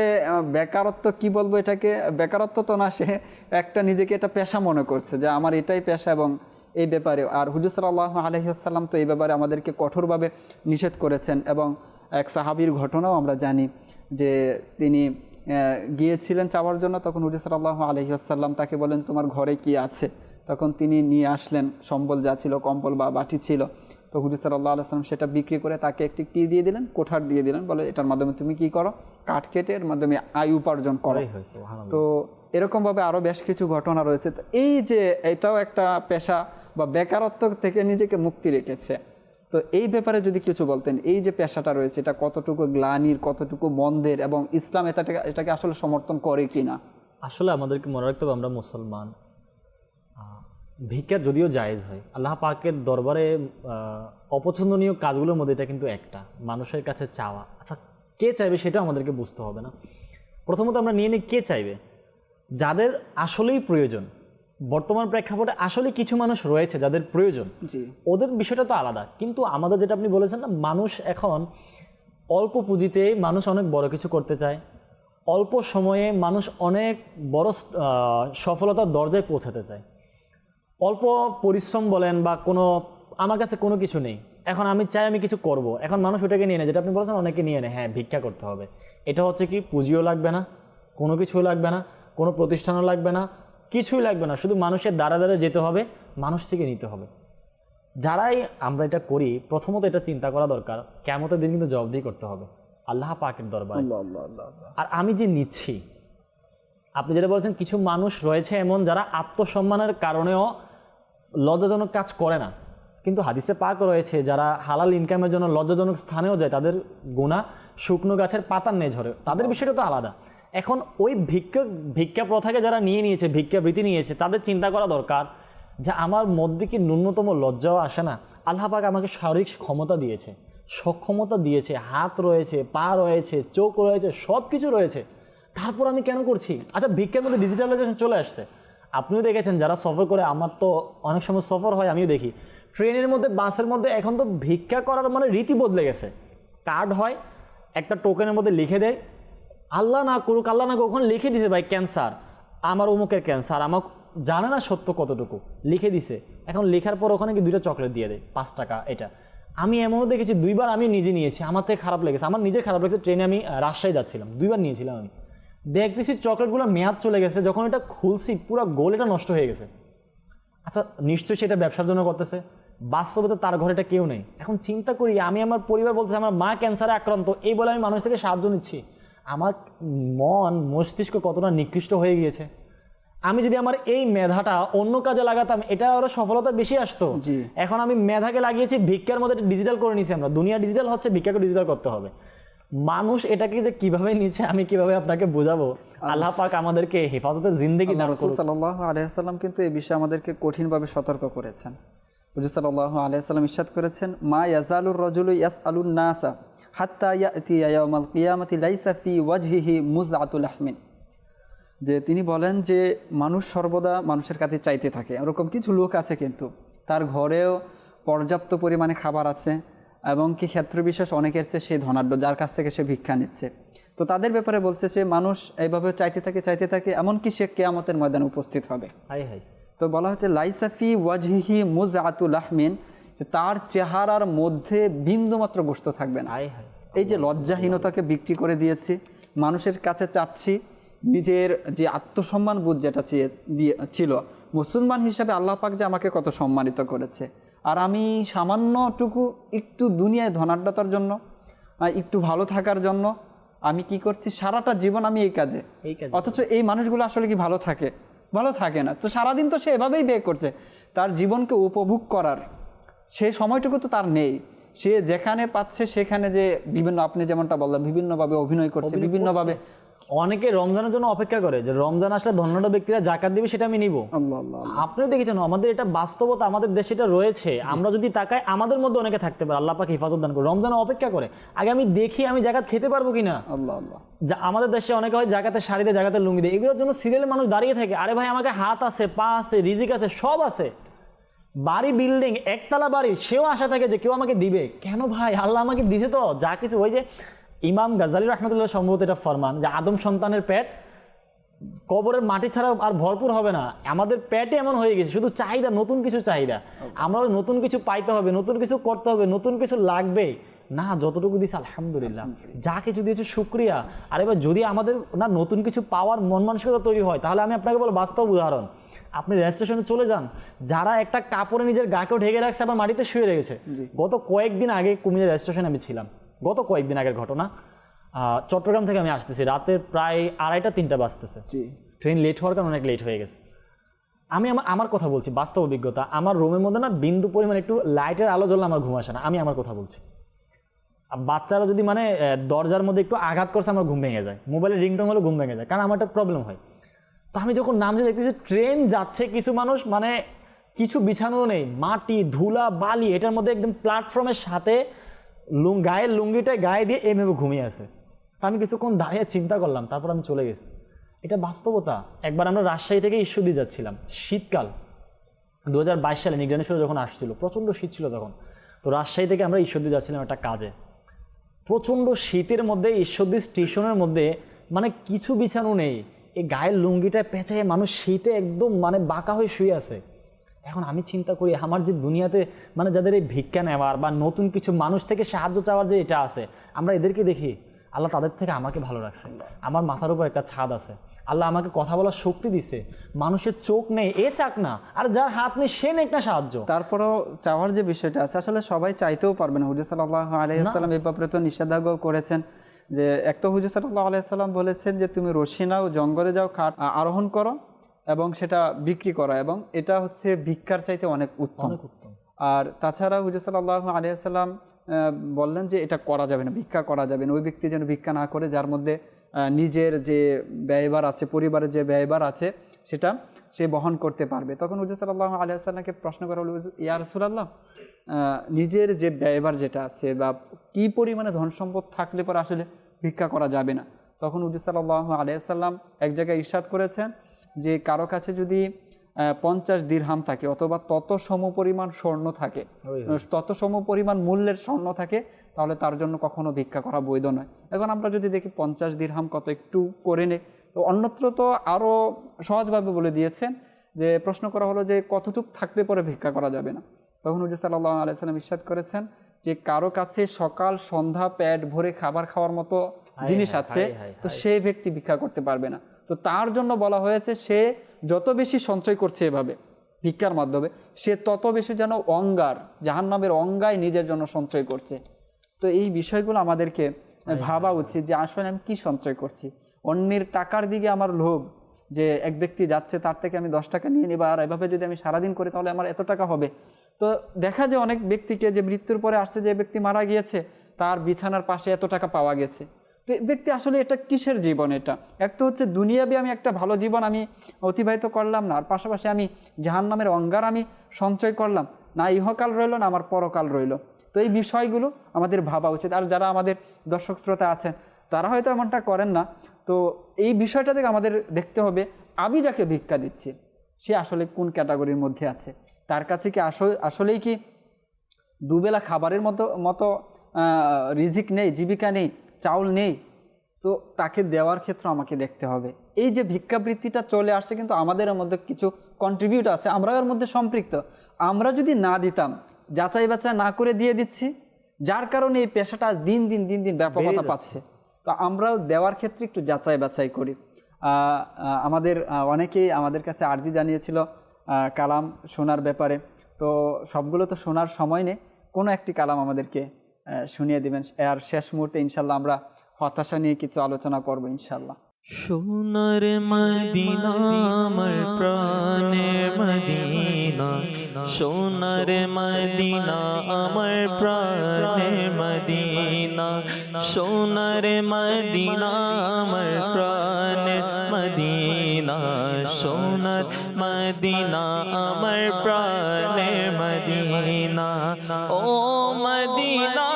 বেকারত্ব। কি বলবো এটাকে, বেকারত্ব তো না, সে একটা নিজেকে এটা পেশা মনে করছে যে আমার এটাই পেশা। এবং এই ব্যাপারে আর হুজুর সাল্লাল্লাহু আলাইহি ওয়াসাল্লাম তো এই ব্যাপারে আমাদেরকে কঠোরভাবে নিষেধ করেছেন। এবং এক সাহাবীর ঘটনাও আমরা জানি যে তিনি গিয়েছিলেন চাওয়ার জন্য, তখন হুজুর সাল্লাল্লাহু আলাইহি ওয়াসাল্লাম তাকে বলেন তোমার ঘরে কি আছে, তখন তিনি নিয়ে আসলেন সম্বল যা ছিল, কম্বল বা বাটি ছিল। তো হুজুর সাল্লাল্লাহু আলাইহি ওয়াসাল্লাম সেটা বিক্রি করে তাকে একটি কি দিয়ে দিলেন, কোঠার দিয়ে দিলেন, বলে এটার মাধ্যমে তুমি কি করো, কাঠ কেটে এর মাধ্যমে আয় উপার্জন করো। তো এরকমভাবে আরও বেশ কিছু ঘটনা রয়েছে। তো এই যে এটাও একটা পেশা বা বেকারত্ব থেকে নিজেকে মুক্তি রেখেছে। তো এই ব্যাপারে যদি কিছু বলতেন, এই যে পেশাটা রয়েছে এটা কতটুকু গ্লানির, কতটুকু মন্দের, এবং ইসলাম এটাকে আসলে সমর্থন করে কি না? আসলে আমাদেরকে মনে রাখতে হবে আমরা মুসলমান। ভিক্ষা যদিও জায়েজ হয়, আল্লাহ পাকের দরবারে অপছন্দনীয় কাজগুলোর মধ্যে এটা কিন্তু একটা, মানুষের কাছে চাওয়া। আচ্ছা, কে চাইবে সেটা আমাদেরকে বুঝতে হবে না। প্রথমত আমরা নিয়ে নিই কে চাইবে, যাদের আসলেই প্রয়োজন। বর্তমান প্রেক্ষাপটে আসলে কিছু মানুষ রয়েছে যাদের প্রয়োজন, ওদের বিষয়টা তো আলাদা। কিন্তু আমাদের যেটা আপনি বলেছেন না, মানুষ এখন অল্প পুঁজিতে মানুষ অনেক বড় কিছু করতে চায়, অল্প সময়ে মানুষ অনেক বড় সফলতার দরজায় পৌঁছাতে চায়। অল্প পরিশ্রম বলেন বা কোনো আমার কাছে কোনো কিছু নেই, এখন আমি চাই আমি কিছু করব, এখন মানুষ ওটাকে নিয়ে নেয়, যেটা আপনি বলেছেন অনেকে নিয়ে নেয়, হ্যাঁ ভিক্ষা করতে হবে। এটা হচ্ছে কি, পুঁজিও লাগবে না, কোনো কিছুও লাগবে না, কোনো প্রতিষ্ঠানও লাগবে না, কিছুই লাগবে না, শুধু মানুষের দ্বারা দ্বারা যেতে হবে, মানুষ থেকে নিতে হবে। যারাই আমরা এটা করি, প্রথমত এটা চিন্তা করা দরকার কিয়ামতের দিন কিন্তু জবাবদিহি করতে হবে আল্লাহ পাকের দরবারে। আর আমি যে নিচ্ছি, আপনি যেটা বলছেন কিছু মানুষ রয়েছে এমন যারা আত্মসম্মানের কারণেও লজ্জাজনক কাজ করে না, কিন্তু হাদিসে পাক রয়েছে যারা হালাল ইনকামের জন্য লজ্জাজনক স্থানেও যায়, তাদের গুনাহ শুকনো গাছের পাতার ন্যায় ঝরে। তাদের বিষয়টা তো আলাদা। এখন ওই ভিক্ষা প্রথাকে যারা নিয়ে নিয়েছে, ভিক্ষাবৃত্তি নিয়েছে, তাদের চিন্তা করা দরকার যে আমার মধ্যে কি ন্যূনতম লজ্জাও আসে না? আল্লাহ পাক আমাকে শারীরিক ক্ষমতা দিয়েছে, সক্ষমতা দিয়েছে, হাত রয়েছে, পা রয়েছে, চোখ রয়েছে, সব কিছু রয়েছে, তারপর আমি কেন করছি? আচ্ছা, ভিক্ষার মধ্যে ডিজিটালাইজেশন চলে আসছে। আপনিও দেখেছেন যারা সফর করে, আমার তো অনেক সময় সফর হয়, আমিও দেখি ট্রেনের মধ্যে, বাসের মধ্যে এখন তো ভিক্ষা করার মানে রীতি বদলে গেছে। কার্ড হয়, একটা টোকেনের মধ্যে লিখে দেয়, আল্লাহ না করুক, আল্লাহ না করুক, ওখানে লিখে দিছে ভাই ক্যান্সার, আমার অমুকের ক্যান্সার, আমার জানে না সত্য কতটুকু, লিখে দিছে। এখন লেখার পর ওখানে কি 2টা চকলেট দিয়ে দেয় 5 টাকা। এটা আমি এমনও দেখেছি, 2বার আমি নিজে নিয়েছি, আমার থেকে খারাপ লেগেছে, আমার নিজের খারাপ লেগেছে। ট্রেনে আমি রাজশাহী যাচ্ছিলাম, 2বার নিয়েছিলাম আমি, দেখতেছি চকলেটগুলো মেয়াদ চলে গেছে, যখন এটা খুলছি পুরো গোল এটা নষ্ট হয়ে গেছে। আচ্ছা, নিশ্চয়ই সেটা ব্যবসার জন্য করতেছে, বাস্তবে তো তার ঘরে এটা কেউ নেই। এখন চিন্তা করি, আমি আমার পরিবার বলতেছে আমার মা ক্যান্সারে আক্রান্ত, এই বলে আমি মানুষ থেকে সাহায্য নিচ্ছি। আমার মন মস্তিষ্ক কতটা নিকৃষ্ট হয়ে গিয়েছে। আমি যদি আমার এই মেধাটা অন্য কাজে লাগাতাম, এটা আরো সফলতা বেশি আসতো। এখন আমি মেধাকে লাগিয়েছি ভিক্ষার মধ্যে, ডিজিটাল করে নিয়েছি আমরা। দুনিয়া ডিজিটাল হচ্ছে, ভিক্ষাকে ডিজিটাল করতে হবে। মানুষ এটাকে যে কিভাবে নিচ্ছে আমি কিভাবে আপনাকে বোঝাবো? আল্লাহ পাক আমাদেরকে হেফাজতের জিন্দেগি দান করুন। রাসূল সাল্লাল্লাহু আলাইহি ওয়াসাল্লাম কিন্তু এই বিষয়ে আমাদেরকে কঠিনভাবে সতর্ক করেছেন। হুজুর সাল্লাল্লাহু আলাইহি ওয়াসাল্লাম ইরশাদ করেছেন, মা ইয়াজালুর রাজুলু ইয়াসআলুন নাসা হাত্তা ইয়াতি ইয়াউমাল কিয়ামাতি লাইসা ফি ওয়াজহিহি মুযআতুল লাহমিন। যে তিনি বলেন যে মানুষ সর্বদা মানুষের কাছে চাইতে থাকে। এরকম কিছু লোক আছে কিন্তু তার ঘরেও পর্যাপ্ত পরিমাণে খাবার আছে, এবং কি ক্ষেত্রবিশেষ অনেকের চেয়ে সে ধনাঢ্য, যার কাছ থেকে সে ভিক্ষা নিচ্ছে। তো তাদের ব্যাপারে বলছে যে মানুষ এইভাবে চাইতে থাকে এমনকি সে কিয়ামতের ময়দানে উপস্থিত হবে। তো বলা হচ্ছে লাইসাফি ওয়াজহিহি মুযআতুল লাহমিন, তার চেহারার মধ্যে বিন্দুমাত্র গোশত থাকবে না। এই যে লজ্জাহীনতাকে বিক্রি করে দিয়েছি, মানুষের কাছে চাচ্ছি, নিজের যে আত্মসম্মান বোধ যেটা ছিল, মুসলমান হিসাবে আল্লাহ পাক যে আমাকে কত সম্মানিত করেছে, আর আমি সামান্যটুকু একটু দুনিয়ায় ধনাঢ্যতার জন্য, একটু ভালো থাকার জন্য আমি কি করছি সারাটা জীবন আমি এই কাজে। অথচ এই মানুষগুলো আসলে কি ভালো থাকে? ভালো থাকে না। তো সারাদিন তো সে এভাবেই ব্যয় করছে, তার জীবনকে উপভোগ করার সে সময়টুকু তো তার নেই। সে যেখানে পাচ্ছে সেখানে যে বিভিন্ন, আপনি যেমনটা বললেন, বিভিন্নভাবে অভিনয় করছে, বিভিন্নভাবে। অনেকে রমজানের জন্য অপেক্ষা করে যে রমজান আসলে ধন্যবাদ ব্যক্তিরা জাকাত দিবে, সেটা আমি নিব। আপনিও দেখেছেন আমাদের এটা বাস্তবতা, আমাদের দেশে এটা রয়েছে। আমরা যদি তাকাই, আমাদের মধ্যে অনেকে থাকতে পারে, আল্লাহ পাক হেফাজত দান করে, রমজানে অপেক্ষা করে আগে আমি দেখি আমি জাকাত খেতে পারবো কিনা। আমাদের দেশে অনেকে হয় জাকাতের শাড়ি দেয়, জাকাতের লুঙ্গি দেয়, এগুলোর জন্য সিরিয়ালে মানুষ দাঁড়িয়ে থাকে। আরে ভাই, আমাকে হাত আছে, পা আছে, রিজিক আছে, সব আছে, বাড়ি, বিল্ডিং, একতলা বাড়ি, সেও আশা থাকে যে কেউ আমাকে দিবে। কেন ভাই? আল্লাহ আমাকে দিছে তো যা কিছু। ওই যে ইমাম গাজ্জালী রাহমাতুল্লাহ সম্ভবত এটা ফরমান যে আদম সন্তানের পেট কবরের মাটি ছাড়া আর ভরপুর হবে না। আমাদের পেটে এমন হয়ে গেছে, শুধু চাহিদা, নতুন কিছু চাহিদা। আমরা নতুন কিছু পাইতে হবে, নতুন কিছু করতে হবে, নতুন কিছু লাগবে না। যতটুকু দিয়েছে আলহামদুলিল্লাহ, যা কিছু দিয়েছে শুকরিয়া। আর এবার যদি আমাদের না নতুন কিছু পাওয়ার মন মানসিকতা তৈরি হয়, তাহলে আমি আপনাকে বলবো বাস্তব উদাহরণ, আপনি রেজিস্ট্রেশনে চলে যান, যারা একটা কাপড়ে নিজের গাকেও ঢেকে রাখছে, আবার মাটিতে শুয়ে রেখেছে। গত কয়েকদিন আগে কুমিল্লা রেজিস্ট্রেশনে আমি ছিলাম, গত কয়েকদিন আগের ঘটনা। চট্টগ্রাম থেকে আমি আসতেছি, রাতে প্রায় 2:30-3টা বাজতেছে, ট্রেন লেট হওয়ার কারণে অনেক লেট হয়ে গেছে। আমি আমার কথা বলছি, বাস্তব অভিজ্ঞতা। আমার রুমের মধ্যে না বিন্দু পরিমাণ একটু লাইটের আলো জ্বললে আমার ঘুম আসে না। আমি আমার কথা বলছি, বাচ্চারা যদি মানে দরজার মধ্যে একটু আঘাত করছে আমার ঘুম ভেঙে যায়, মোবাইলের রিংটং হলে ঘুম ভেঙে যায়, কারণ আমার একটা প্রবলেম হয়। তো আমি যখন নামছে দেখতেছি ট্রেন যাচ্ছে, কিছু মানুষ মানে কিছু বিছানো নেই, মাটি, ধুলা, বালি, এটার মধ্যে একদম প্ল্যাটফর্মের সাথে গায়ের লুঙ্গিটা গায়ে দিয়ে এভাবে ঘুমিয়ে আছে। তা আমি কিছুক্ষণ দাঁড়িয়ে চিন্তা করলাম, তারপর আমি চলে গেছি। এটা বাস্তবতা। একবার আমরা রাজশাহী থেকে ঈশ্বরদী যাচ্ছিলাম, শীতকাল 2022 সালে নিগ্রানেশ্বর যখন আসছিল, প্রচণ্ড শীত ছিল তখন। তো রাজশাহী থেকে আমরা ঈশ্বরদী যাচ্ছিলাম একটা কাজে, প্রচণ্ড শীতের মধ্যে ঈশ্বরদী স্টেশনের মধ্যে মানে কিছু বিছানো নেই, এই গায়ের লুঙ্গিটা পেঁচায় মানুষ শীতে একদম মানে বাঁকা হয়ে শুয়ে আছে। এখন আমি চিন্তা করি, আমার যে দুনিয়াতে মানে যাদের এই ভিক্ষা নেওয়ার বা নতুন কিছু মানুষ থেকে সাহায্য চাওয়ার যে এটা আছে, আমরা এদেরকে দেখি, আল্লাহ তাদের থেকে আমাকে ভালো রাখছে। আমার মাথার উপর একটা ছাদ আছে, আল্লাহ আমাকে কথা বলার শক্তি দিছে। মানুষের চোখ নেই এ চাক না, আর যার হাত নেই সে নেক না সাহায্য। তারপরেও চাওয়ার যে বিষয়টা আছে, আসলে সবাই চাইতেও পারবে না। হুজুর সাল্লাল্লাহু আলাইহি ওয়াসাল্লাম এই ব্যাপারে তো নিষেধাজ্ঞা করেছেন, যে এক তো হুজুর সাল্লাল্লাহু আলাইহি ওয়াসাল্লাম বলেছেন যে তুমি রশি নাও, জঙ্গলে যাও, খাট আরোহণ করো এবং সেটা বিক্রি করা, এবং এটা হচ্ছে ভিক্ষার চাইতে অনেক উত্তম। আর তাছাড়া হুজুর সাল্লাল্লাহু আলাইহি ওয়াসাল্লাম বললেন যে এটা করা যাবে না, ভিক্ষা করা যাবে না। ওই ব্যক্তি যেন ভিক্ষা না করে যার মধ্যে নিজের যে ব্যয়ভার আছে, পরিবারের যে ব্যয়ভার আছে সেটা সে বহন করতে পারবে। তখন হুজুর সাল্লাল্লাহু আলাইহি ওয়াসাল্লামকে প্রশ্ন করা হলো, ইয়া রাসূলুল্লাহ, নিজের যে ব্যয়ভার যেটা আছে বা কী পরিমাণে ধন সম্পদ থাকলে পরে আসলে ভিক্ষা করা যাবে না। তখন হুজুর সাল্লাল্লাহু আলাইহি ওয়াসাল্লাম এক জায়গায় ইরশাদ করেছেন যে কারো কাছে যদি 50 দিরহাম থাকে অথবা তত সমপরিমাণ স্বর্ণ থাকে, তত সমপরিমাণ মূল্যের স্বর্ণ থাকে, তাহলে তার জন্য কখনো ভিক্ষা করা বৈধ নয়। এখন আমরা যদি দেখি 50 দিরহাম কত, একটু করে নে, তো অন্যত্র তো আরও সহজভাবে বলে দিয়েছেন যে প্রশ্ন করা হলো যে কতটুক থাকলে পরে ভিক্ষা করা যাবে না। তখন হুজুর সাল্লাল্লাহু আলাইহি ওয়াসাল্লাম ইরশাদ করেছেন যে কারো কাছে সকাল সন্ধ্যা পেট ভরে খাবার খাওয়ার মতো জিনিস আছে, তো সেই ব্যক্তি ভিক্ষা করতে পারবে না। তো তার জন্য বলা হয়েছে সে যত বেশি সঞ্চয় করছে এভাবে ভিক্ষার মাধ্যমে, সে তত বেশি যেন অঙ্গার, জাহান্নামের অঙ্গায় নিজের জন্য সঞ্চয় করছে। তো এই বিষয়গুলো আমাদেরকে ভাবা উচিত যে আসলে আমি কি সঞ্চয় করছি। অন্যের টাকার দিকে আমার লোভ, যে এক ব্যক্তি যাচ্ছে তার থেকে আমি 10 টাকা নিয়ে নেব, আর এভাবে যদি আমি সারাদিন করি তাহলে আমার এত টাকা হবে। তো দেখা যায় অনেক ব্যক্তিকে যে মৃত্যুর পরে আসছে, যে ব্যক্তি মারা গিয়েছে তার বিছানার পাশে এত টাকা পাওয়া গেছে। তো ব্যক্তি আসলে এটা কিসের জীবন? এটা এক তো হচ্ছে দুনিয়াবি আমি একটা ভালো জীবন আমি অতিবাহিত করলাম না, আর পাশাপাশি আমি জাহান্নামের অঙ্গার আমি সঞ্চয় করলাম না, ইহকাল রইল না আমার পরকাল রইল। তো এই বিষয়গুলো আমাদের ভাবা উচিত। আর যারা আমাদের দর্শক শ্রোতা আছেন তারা হয়তো এমনটা করেন না, তো এই বিষয়টা থেকে আমাদের দেখতে হবে আমি যাকে ভিক্ষা দিচ্ছি সে আসলে কোন ক্যাটাগরির মধ্যে আছে, তার কাছে কি আসলেই কি দুবেলা খাবারের মতো রিজিক নেই, জীবিকা নেই, চাউল নেই, তো তাকে দেওয়ার ক্ষেত্রে আমাকে দেখতে হবে। এই যে ভিক্ষাবৃত্তিটা চলে আসছে কিন্তু আমাদের মধ্যে কিছু কন্ট্রিবিউট আছে, আমরা এর মধ্যে সম্পৃক্ত। আমরা যদি না দিতাম, যাচাই বাছাই না করে দিয়ে দিচ্ছি, যার কারণে এই পেশাটা দিন দিন ব্যাপকতা পাচ্ছে। তো আমরাও দেওয়ার ক্ষেত্রে একটু যাচাই বাছাই করি। আমাদের অনেকেই আমাদের কাছে আর্জি জানিয়েছিল কালাম শোনার ব্যাপারে, তো সবগুলো তো শোনার সময় নেই, কোনো একটি কালাম আমাদেরকে শুনিয়ে দিবেন। আর শেষ মুহূর্তে ইনশাল্লাহ আমরা হতাশা নিয়ে কিছু আলোচনা করব ইনশাল্লাহ। সোনার মদিনা আমার প্রাণের মদিনা, সোনার মদিনা আমার প্রাণের মদিনা, সোনার মদিনা আমার প্রাণের মদিনা, সোনার মদিনা আমার প্রাণের মদিনা। ও মদিনা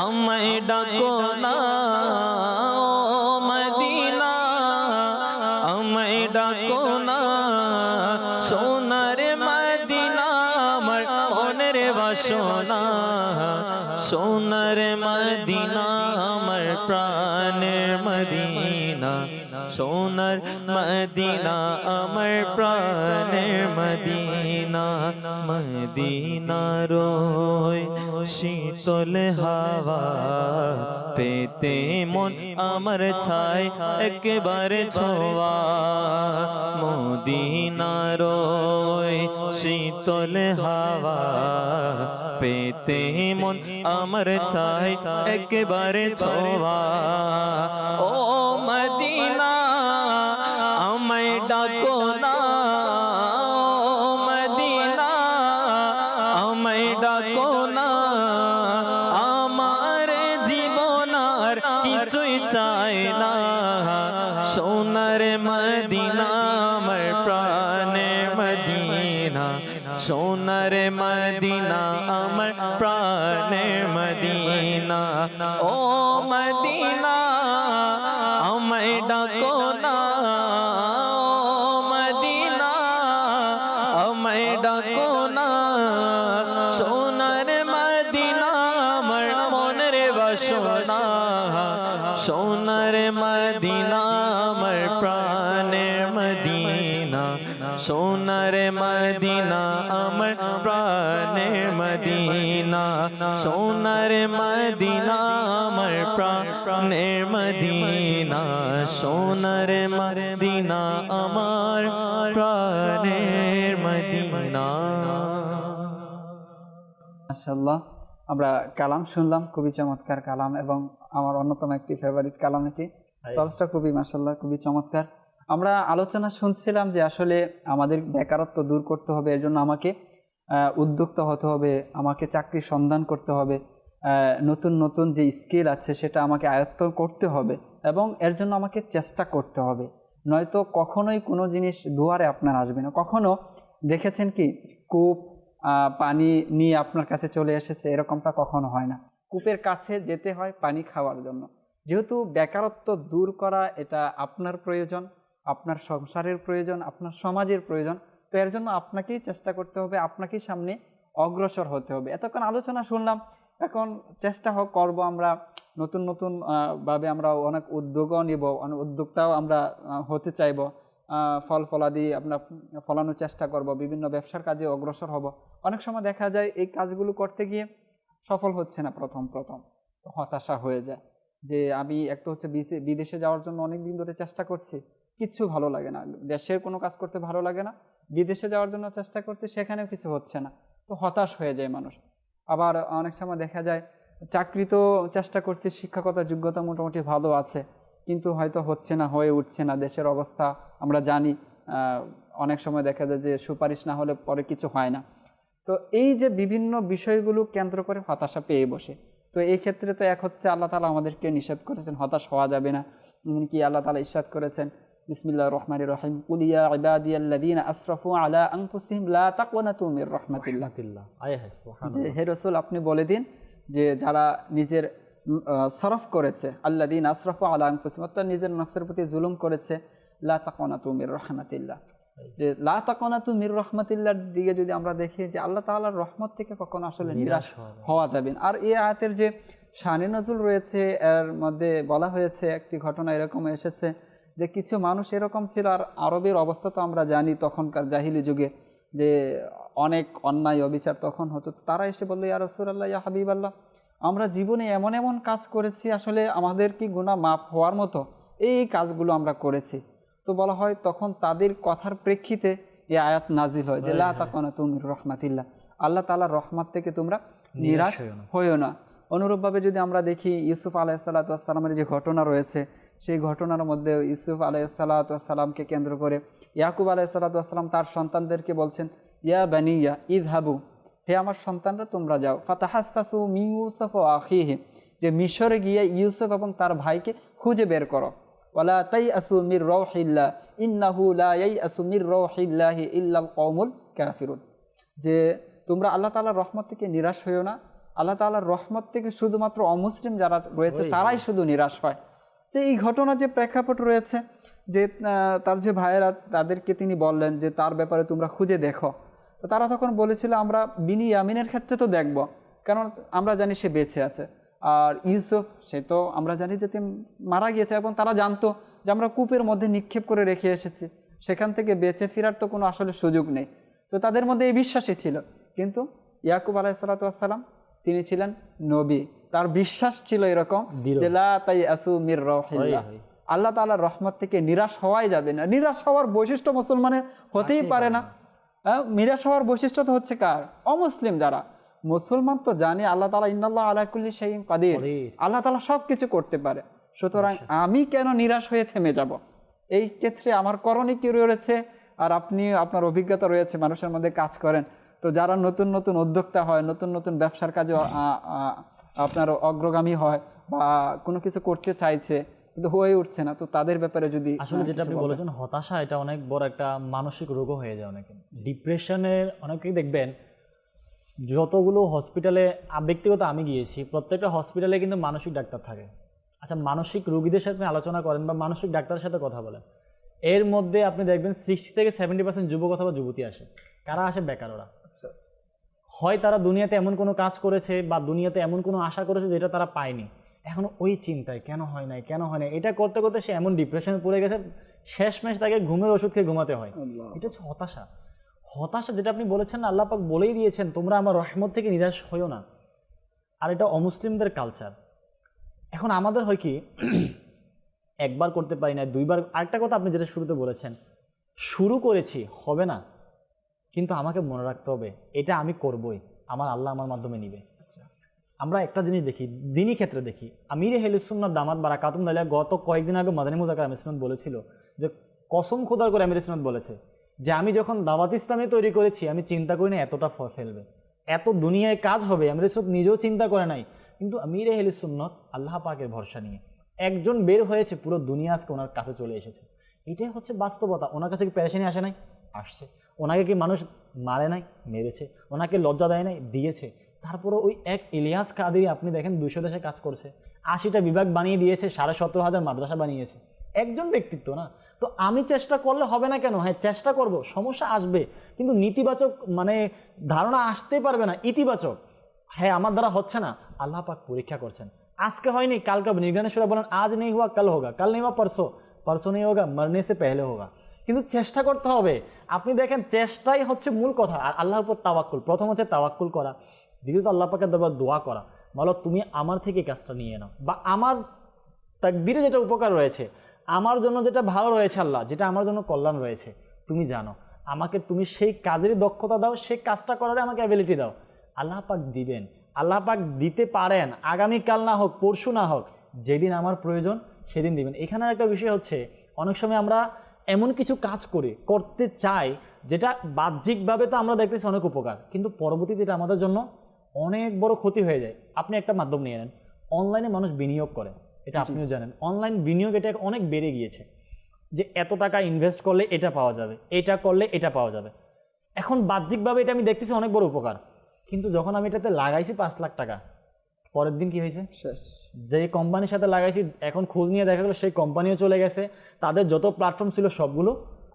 আমায় ডাকো না, ডাকো না, সোনার মদিনা আমার মনের বাসনা, সোনার মদিনা আমার প্রাণের মদিনা, সোনার মদিনা আমার প্রাণের মদিনা। মদিনার শীতল হাওয়া পেতে মন আমার ছায় একবারে ছোঁয়া, মদিনার শীতল হাওয়া পেতে মন আমার ছায় একবারে ছোঁয়া। ও মদিনা আমায় ডাকো না, মদিনা আমায় ডাকো না, আমার জীবন আর কিছুই চাই না, সোনার মদিনা আমার প্রাণের মদিনা, সোনার মদিনা আমার প্রাণের মদিনা। ও মদিনা আমায় ডাকো না, মদিনা আমায় ডাকো না, সোনার মদিনা আমার মনের বাসনা, সোনার মদিনা আমার প্রাণের মদিনা, সোনার মদিনা আমার প্রাণের মদিনা, সোনার মদিনা আমার প্রাণের মদিনা, সোনার মদিনা আমার প্রাণের মদিনা। মাশাআল্লাহ, আমরা কালাম শুনলাম, খুবই চমৎকার কালাম, এবং আমার অন্যতম একটি ফেভারিট কালাম এটি। তরজটা খুবই মাশাআল্লাহ খুবই চমৎকার। আমরা আলোচনা শুনছিলাম যে আসলে আমাদের বেকারত্ব দূর করতে হবে, এর জন্য আমাকে উদ্যোক্তা হতে হবে, আমাকে চাকরির সন্ধান করতে হবে, নতুন নতুন যে স্কিল আছে সেটা আমাকে আয়ত্ত করতে হবে, এবং এর জন্য আমাকে চেষ্টা করতে হবে। নয়তো কখনোই কোনো জিনিস দুয়ারে আপনার আসবে না। কখনো দেখেছেন কি কূপ পানি নিয়ে আপনার কাছে চলে এসেছে, এরকমটা কখনো হয় না। কূপের কাছে যেতে হয় পানি খাওয়ার জন্য। যেহেতু বেকারত্ব দূর করা এটা আপনার প্রয়োজন, আপনার সংসারের প্রয়োজন, আপনার সমাজের প্রয়োজন, তো এর জন্য আপনাকেই চেষ্টা করতে হবে, আপনাকেই সামনে অগ্রসর হতে হবে। এতক্ষণ আলোচনা শুনলাম, এখন চেষ্টা করব আমরা নতুন নতুন ভাবে আমরা অনেক উদ্যোগও নিব, অনেক উদ্যোক্তাও আমরা হতে চাইব, ফল ফলাদি আমরা ফলানোর চেষ্টা করব, বিভিন্ন ব্যবসার কাজে অগ্রসর হব। অনেক সময় দেখা যায় এই কাজগুলো করতে গিয়ে সফল হচ্ছে না, প্রথম হতাশা হয়ে যায় যে আমি একটা হচ্ছে বিদেশে যাওয়ার জন্য অনেক দিন ধরে চেষ্টা করছি, কিচ্ছু ভালো লাগে না, দেশের কোনো কাজ করতে ভালো লাগে না, বিদেশে যাওয়ার জন্য চেষ্টা করছি, সেখানেও কিছু হচ্ছে না, তো হতাশ হয়ে যায় মানুষ। আবার অনেক সময় দেখা যায় চাকরি তো চেষ্টা করছি, শিক্ষাগত যোগ্যতা মোটামুটি ভালো আছে, কিন্তু হয়তো হচ্ছে না, হয়ে উঠছে না, দেশের অবস্থা আমরা জানি, অনেক সময় দেখা যায় যে সুপারিশ না হলে পরে কিছু হয় না। তো এই যে বিভিন্ন বিষয়গুলো কেন্দ্র করে হতাশা পেয়ে বসে, তো এই ক্ষেত্রে তো এক হচ্ছে আল্লাহ তাআলা আমাদেরকে নিষেধ করেছেন হতাশ হওয়া যাবে না। এমনকি আল্লাহ তাআলা ইরশাদ করেছেন বিসমিল্লাহির রহমানির রহিম, কুল ইয়া ইবাদিয়াল্লাযীনা আসরাফু আলা আনফুসিহিম লা তাকনাতু মির রাহমাতিল্লাহ। যে হে রাসূল আপনি বলে দিন যে যারা নিজের সরফ করেছে, আল্লাযীনা আসরাফু আলা আনফুসিহিম, অর্থাৎ নিজের নফসের প্রতি জুলুম করেছে, লা তাকনাতু মির রাহমাতিল্লাহ, যে লা তাকনাতু মির রাহমাতিল্লাহর দিকে যদি আমরা দেখি যে আল্লাহ তাআলার রহমত থেকে কখনো আসলে নিরাশ হওয়া যাবে না। আর এই আয়াতের যে শানে নজুল রয়েছে, এর মধ্যে বলা হয়েছে একটি ঘটনা এরকম এসেছে যে কিছু মানুষ এরকম ছিল, আর আরবের অবস্থা তো আমরা জানি তখনকার জাহিলি যুগে যে অনেক অন্যায় অবিচার তখন হতো। তারা এসে বললো ইয়া রাসূলুল্লাহ, ইয়া হাবিবাল্লাহ, আমরা জীবনে এমন এমন কাজ করেছি, আসলে আমাদের কি গুনাহ মাফ হওয়ার মতো এই কাজগুলো আমরা করেছি। তো বলা হয় তখন তাদের কথার প্রেক্ষিতে এই আয়াত নাজিল হয় যে লা তাকনাতু মির রাহমাতিল্লাহ, আল্লাহ তাআলার রহমত থেকে তোমরা নিরাশ হইও না। অনুরূপভাবে যদি আমরা দেখি ইউসুফ আলাইহিসসালাতু ওয়াসসালামের যে ঘটনা রয়েছে, সেই ঘটনার মধ্যে ইউসুফ আলাইহিসসালাতু ওয়াসসালামকে কেন্দ্র করে ইয়াকুব আলাইহিসসালাতু ওয়াসসালাম তার সন্তানদেরকে বলছেন ইয়া বানিয়া ইযহাবু, হে আমার সন্তানরা তোমরা যাও, ফাতাহাসসাসু মিন ইউসুফ ওয়া আখিহি, যে মিশরে গিয়ে ইউসুফ এবং তার ভাইকে খুঁজে বের করো, ওয়ালা তাইআসু মির রাউহিল্লাহ ইন্নাহু লা ইয়াইআসু মির রাউহিল্লাহি ইল্লাল কওমুল কাফিরুন, যে তোমরা আল্লাহ তাআলার রহমত থেকে নিরাশ হইও না, আল্লাহ তাআলার রহমত থেকে শুধুমাত্র অমুসলিম যারা রয়েছে তারাই শুধু নিরাশ হয়। যে এই ঘটনা যে প্রেক্ষাপট রয়েছে যে তার যে ভাইয়েরা তাদেরকে তিনি বললেন যে তার ব্যাপারে তোমরা খুঁজে দেখো, তো তারা তখন বলেছিল আমরা বিনিয়ামিনের ক্ষেত্রে তো দেখব, কারণ আমরা জানি সে বেঁচে আছে, আর ইউসুফ সে তো আমরা জানি যে তিনি মারা গিয়েছে, এবং তারা জানতো যে আমরা কূপের মধ্যে নিক্ষেপ করে রেখে এসেছি, সেখান থেকে বেঁচে ফেরার তো কোনো আসলে সুযোগ নেই। তো তাদের মধ্যে এই বিশ্বাসই ছিল। কিন্তু ইয়াকুব আলাইহিসসালাতু ওয়াসসালাম তিনি ছিলেন নবী, তার বিশ্বাস ছিল এরকম যে লা তাইআসু মির রাউহিল্লাহ, আল্লাহ তাআলার রহমত থেকে নিরাশ হওয়াই যাবে না। নিরাশ হওয়ার বৈশিষ্ট্য মুসলমানের হতেই পারে না। নিরাশ হওয়ার বৈশিষ্ট্য তো হচ্ছে কার? অমুসলিম যারা। মুসলমান তো জানি আল্লাহ তাআলা ইন্নাল্লাহ আলা কুল্লি শাইইন কাদির, আল্লাহ তাআলা সব কিছু করতে পারে, সুতরাং আমি কেন নিরাশ হয়ে থেমে যাব? এই ক্ষেত্রে আমার করণীয় কি রয়েছে? আর আপনি আপনার অভিজ্ঞতা রয়েছে, মানুষের মধ্যে কাজ করেন, তো যারা নতুন নতুন উদ্যোক্তা হয়, নতুন নতুন ব্যবসার কাজে আপনার অগ্রগামী হয় বা কোনো কিছু করতে চাইছে কিন্তু হয়ে উঠছে না, তো তাদের ব্যাপারে যদি আসলে যেটা আপনি বলেছেন হতাশা, এটা অনেক বড় একটা মানসিক রোগও হয়ে যায় অনেকে। ডিপ্রেশনের অনেকেই দেখবেন যতগুলো হসপিটালে, ব্যক্তিগত আমি গিয়েছি, প্রত্যেকটা হসপিটালে কিন্তু মানসিক ডাক্তার থাকে। আচ্ছা, মানসিক রোগীদের সাথে আলোচনা করেন বা মানসিক ডাক্তারের সাথে কথা বলেন, এর মধ্যে আপনি দেখবেন 60 থেকে 70% যুবক অথবা যুবতী আসে। কারা আসে? বেকার ওরা। হয় তারা দুনিয়াতে এমন কোনো কাজ করেছে বা দুনিয়াতে এমন কোনো আশা করেছে যেটা তারা পায়নি, এখন ওই চিন্তায় কেন হয় নাই, এটা করতে করতে সে এমন ডিপ্রেশনে পড়ে গেছে, শেষমেশ তাকে ঘুমের ওষুধ খেয়ে ঘুমাতে হয়। এটা হচ্ছে হতাশা। হতাশা যেটা আপনি বলেছেন, আল্লাহ পাক বলেই দিয়েছেন তোমরা আমার রহমত থেকে নিরাশ হইও না, আর এটা অমুসলিমদের কালচার। এখন আমাদের হয় কি, একবার করতে পারি না, দুইবার। আরেকটা কথা আপনি যেটা শুরুতে বলেছেন, শুরু করেছি হবে না, কিন্তু আমাকে মনে রাখতে হবে এটা আমি করবই, আমার আল্লাহ আমার মাধ্যমে নিবে। আমরা একটা জিনিস দেখি, দিনী ক্ষেত্রে দেখি, আমির আহলে সুন্নাত দামাত বারাকাতুহুম আলাইহি গত কয়েকদিন আগে মাদানী মুযাক্কারা আমির সুন্নাত বলেছিল যে কসম খোদার করে আমির সুন্নাত বলেছে যে আমি যখন দাওয়াত ইসলামী তৈরি করেছি আমি চিন্তা করি না এতটা ফেলবে, এত দুনিয়ায় কাজ হবে, আমির সুন্নাত নিজেও চিন্তা করে নাই। কিন্তু আমির আহলে সুন্নাত আল্লাহ পাকের ভরসা নিয়ে একজন বের হয়েছে, পুরো দুনিয়া আজকে ওনার কাছে চলে এসেছে। এটাই হচ্ছে বাস্তবতা। ওনার কাছে কি পেরেশানি আসে নাই? আসছে। ওনাকে কি মানুষ মারে নাই? মেরেছে। ওনাকে লজ্জা দেয় নাই? দিয়েছে। তারপরে ওই এক ইলিয়াস কাদেরী আপনি দেখেন 200 দেশে কাজ করছে, 80টা বিভাগ বানিয়ে দিয়েছে, 17,500 মাদ্রাসা বানিয়েছে, একজন ব্যক্তিত্ব না। তো আমি চেষ্টা করলে হবে না কেন? হ্যাঁ চেষ্টা করব, সমস্যা আসবে, কিন্তু নেতিবাচক মানে ধারণা আসতেই পারবে না, ইতিবাচক। হ্যাঁ আমার দ্বারা হচ্ছে না, আল্লাহ পাক পরীক্ষা করছেন। আজকে হয়নি কালকে হবে। নির্গানেশ্বরা বলেন আজ নেই হুয়া কাল হোগা, কাল নেই হুয়া পরশো, পরশো নেই হোগা মরনে সে পেহলে হোগা। কিন্তু চেষ্টা করতে হবে। আপনি দেখেন চেষ্টাই হচ্ছে মূল কথা। আর আল্লাহর উপর তাওয়াক্কুল, প্রথম হচ্ছে তাওয়াক্কুল করা, দ্বিতীয়ত আল্লাহ পাকের দরবারে দোয়া করা, বলো তুমি আমার থেকে কাজটা নিয়ে নাও, বা আমার তাকদীরে যেটা উপকার রয়েছে, আমার জন্য যেটা ভালো রয়েছে, আল্লাহ যেটা আমার জন্য কল্যাণ রয়েছে তুমি জানো, আমাকে তুমি সেই কাজেরই দক্ষতা দাও, সেই কাজটা করার আমাকে অ্যাবিলিটি দাও। আল্লাহ পাক দিবেন, আল্লাহ পাক দিতে পারেন, আগামীকাল না হোক, পরশু না হোক, যেদিন আমার প্রয়োজন সেদিন দিবেন। এখানে একটা বিষয় হচ্ছে অনেক সময় আমরা এমন কিছু কাজ করতে চাই যেটা বাহ্যিকভাবে তো আমরা দেখতেছি অনেক উপকার, কিন্তু পরবর্তীতে এটা আমাদের জন্য অনেক বড় ক্ষতি হয়ে যায়। আপনি একটা মাধ্যম নিয়ে নেন, অনলাইনে মানুষ বিনিয়োগ করে, এটা আপনিও জানেন। অনলাইন বিনিয়োগ এটা অনেক বেড়ে গিয়েছে, যে এত টাকা ইনভেস্ট করলে এটা পাওয়া যাবে, এটা করলে এটা পাওয়া যাবে। এখন বাহ্যিকভাবে এটা আমি দেখতেছি অনেক বড় উপকার, কিন্তু যখন আমি এটাতে লাগাইছি 5 লাখ টাকা, পরের দিন কি হয়েছে? শেষ। যে কোম্পানির সাথে লাগাইছি এখন খোঁজ নিয়ে দেখা গেলো সেই কোম্পানিও চলে গেছে, তাদের যত প্ল্যাটফর্ম ছিল সবগুলো,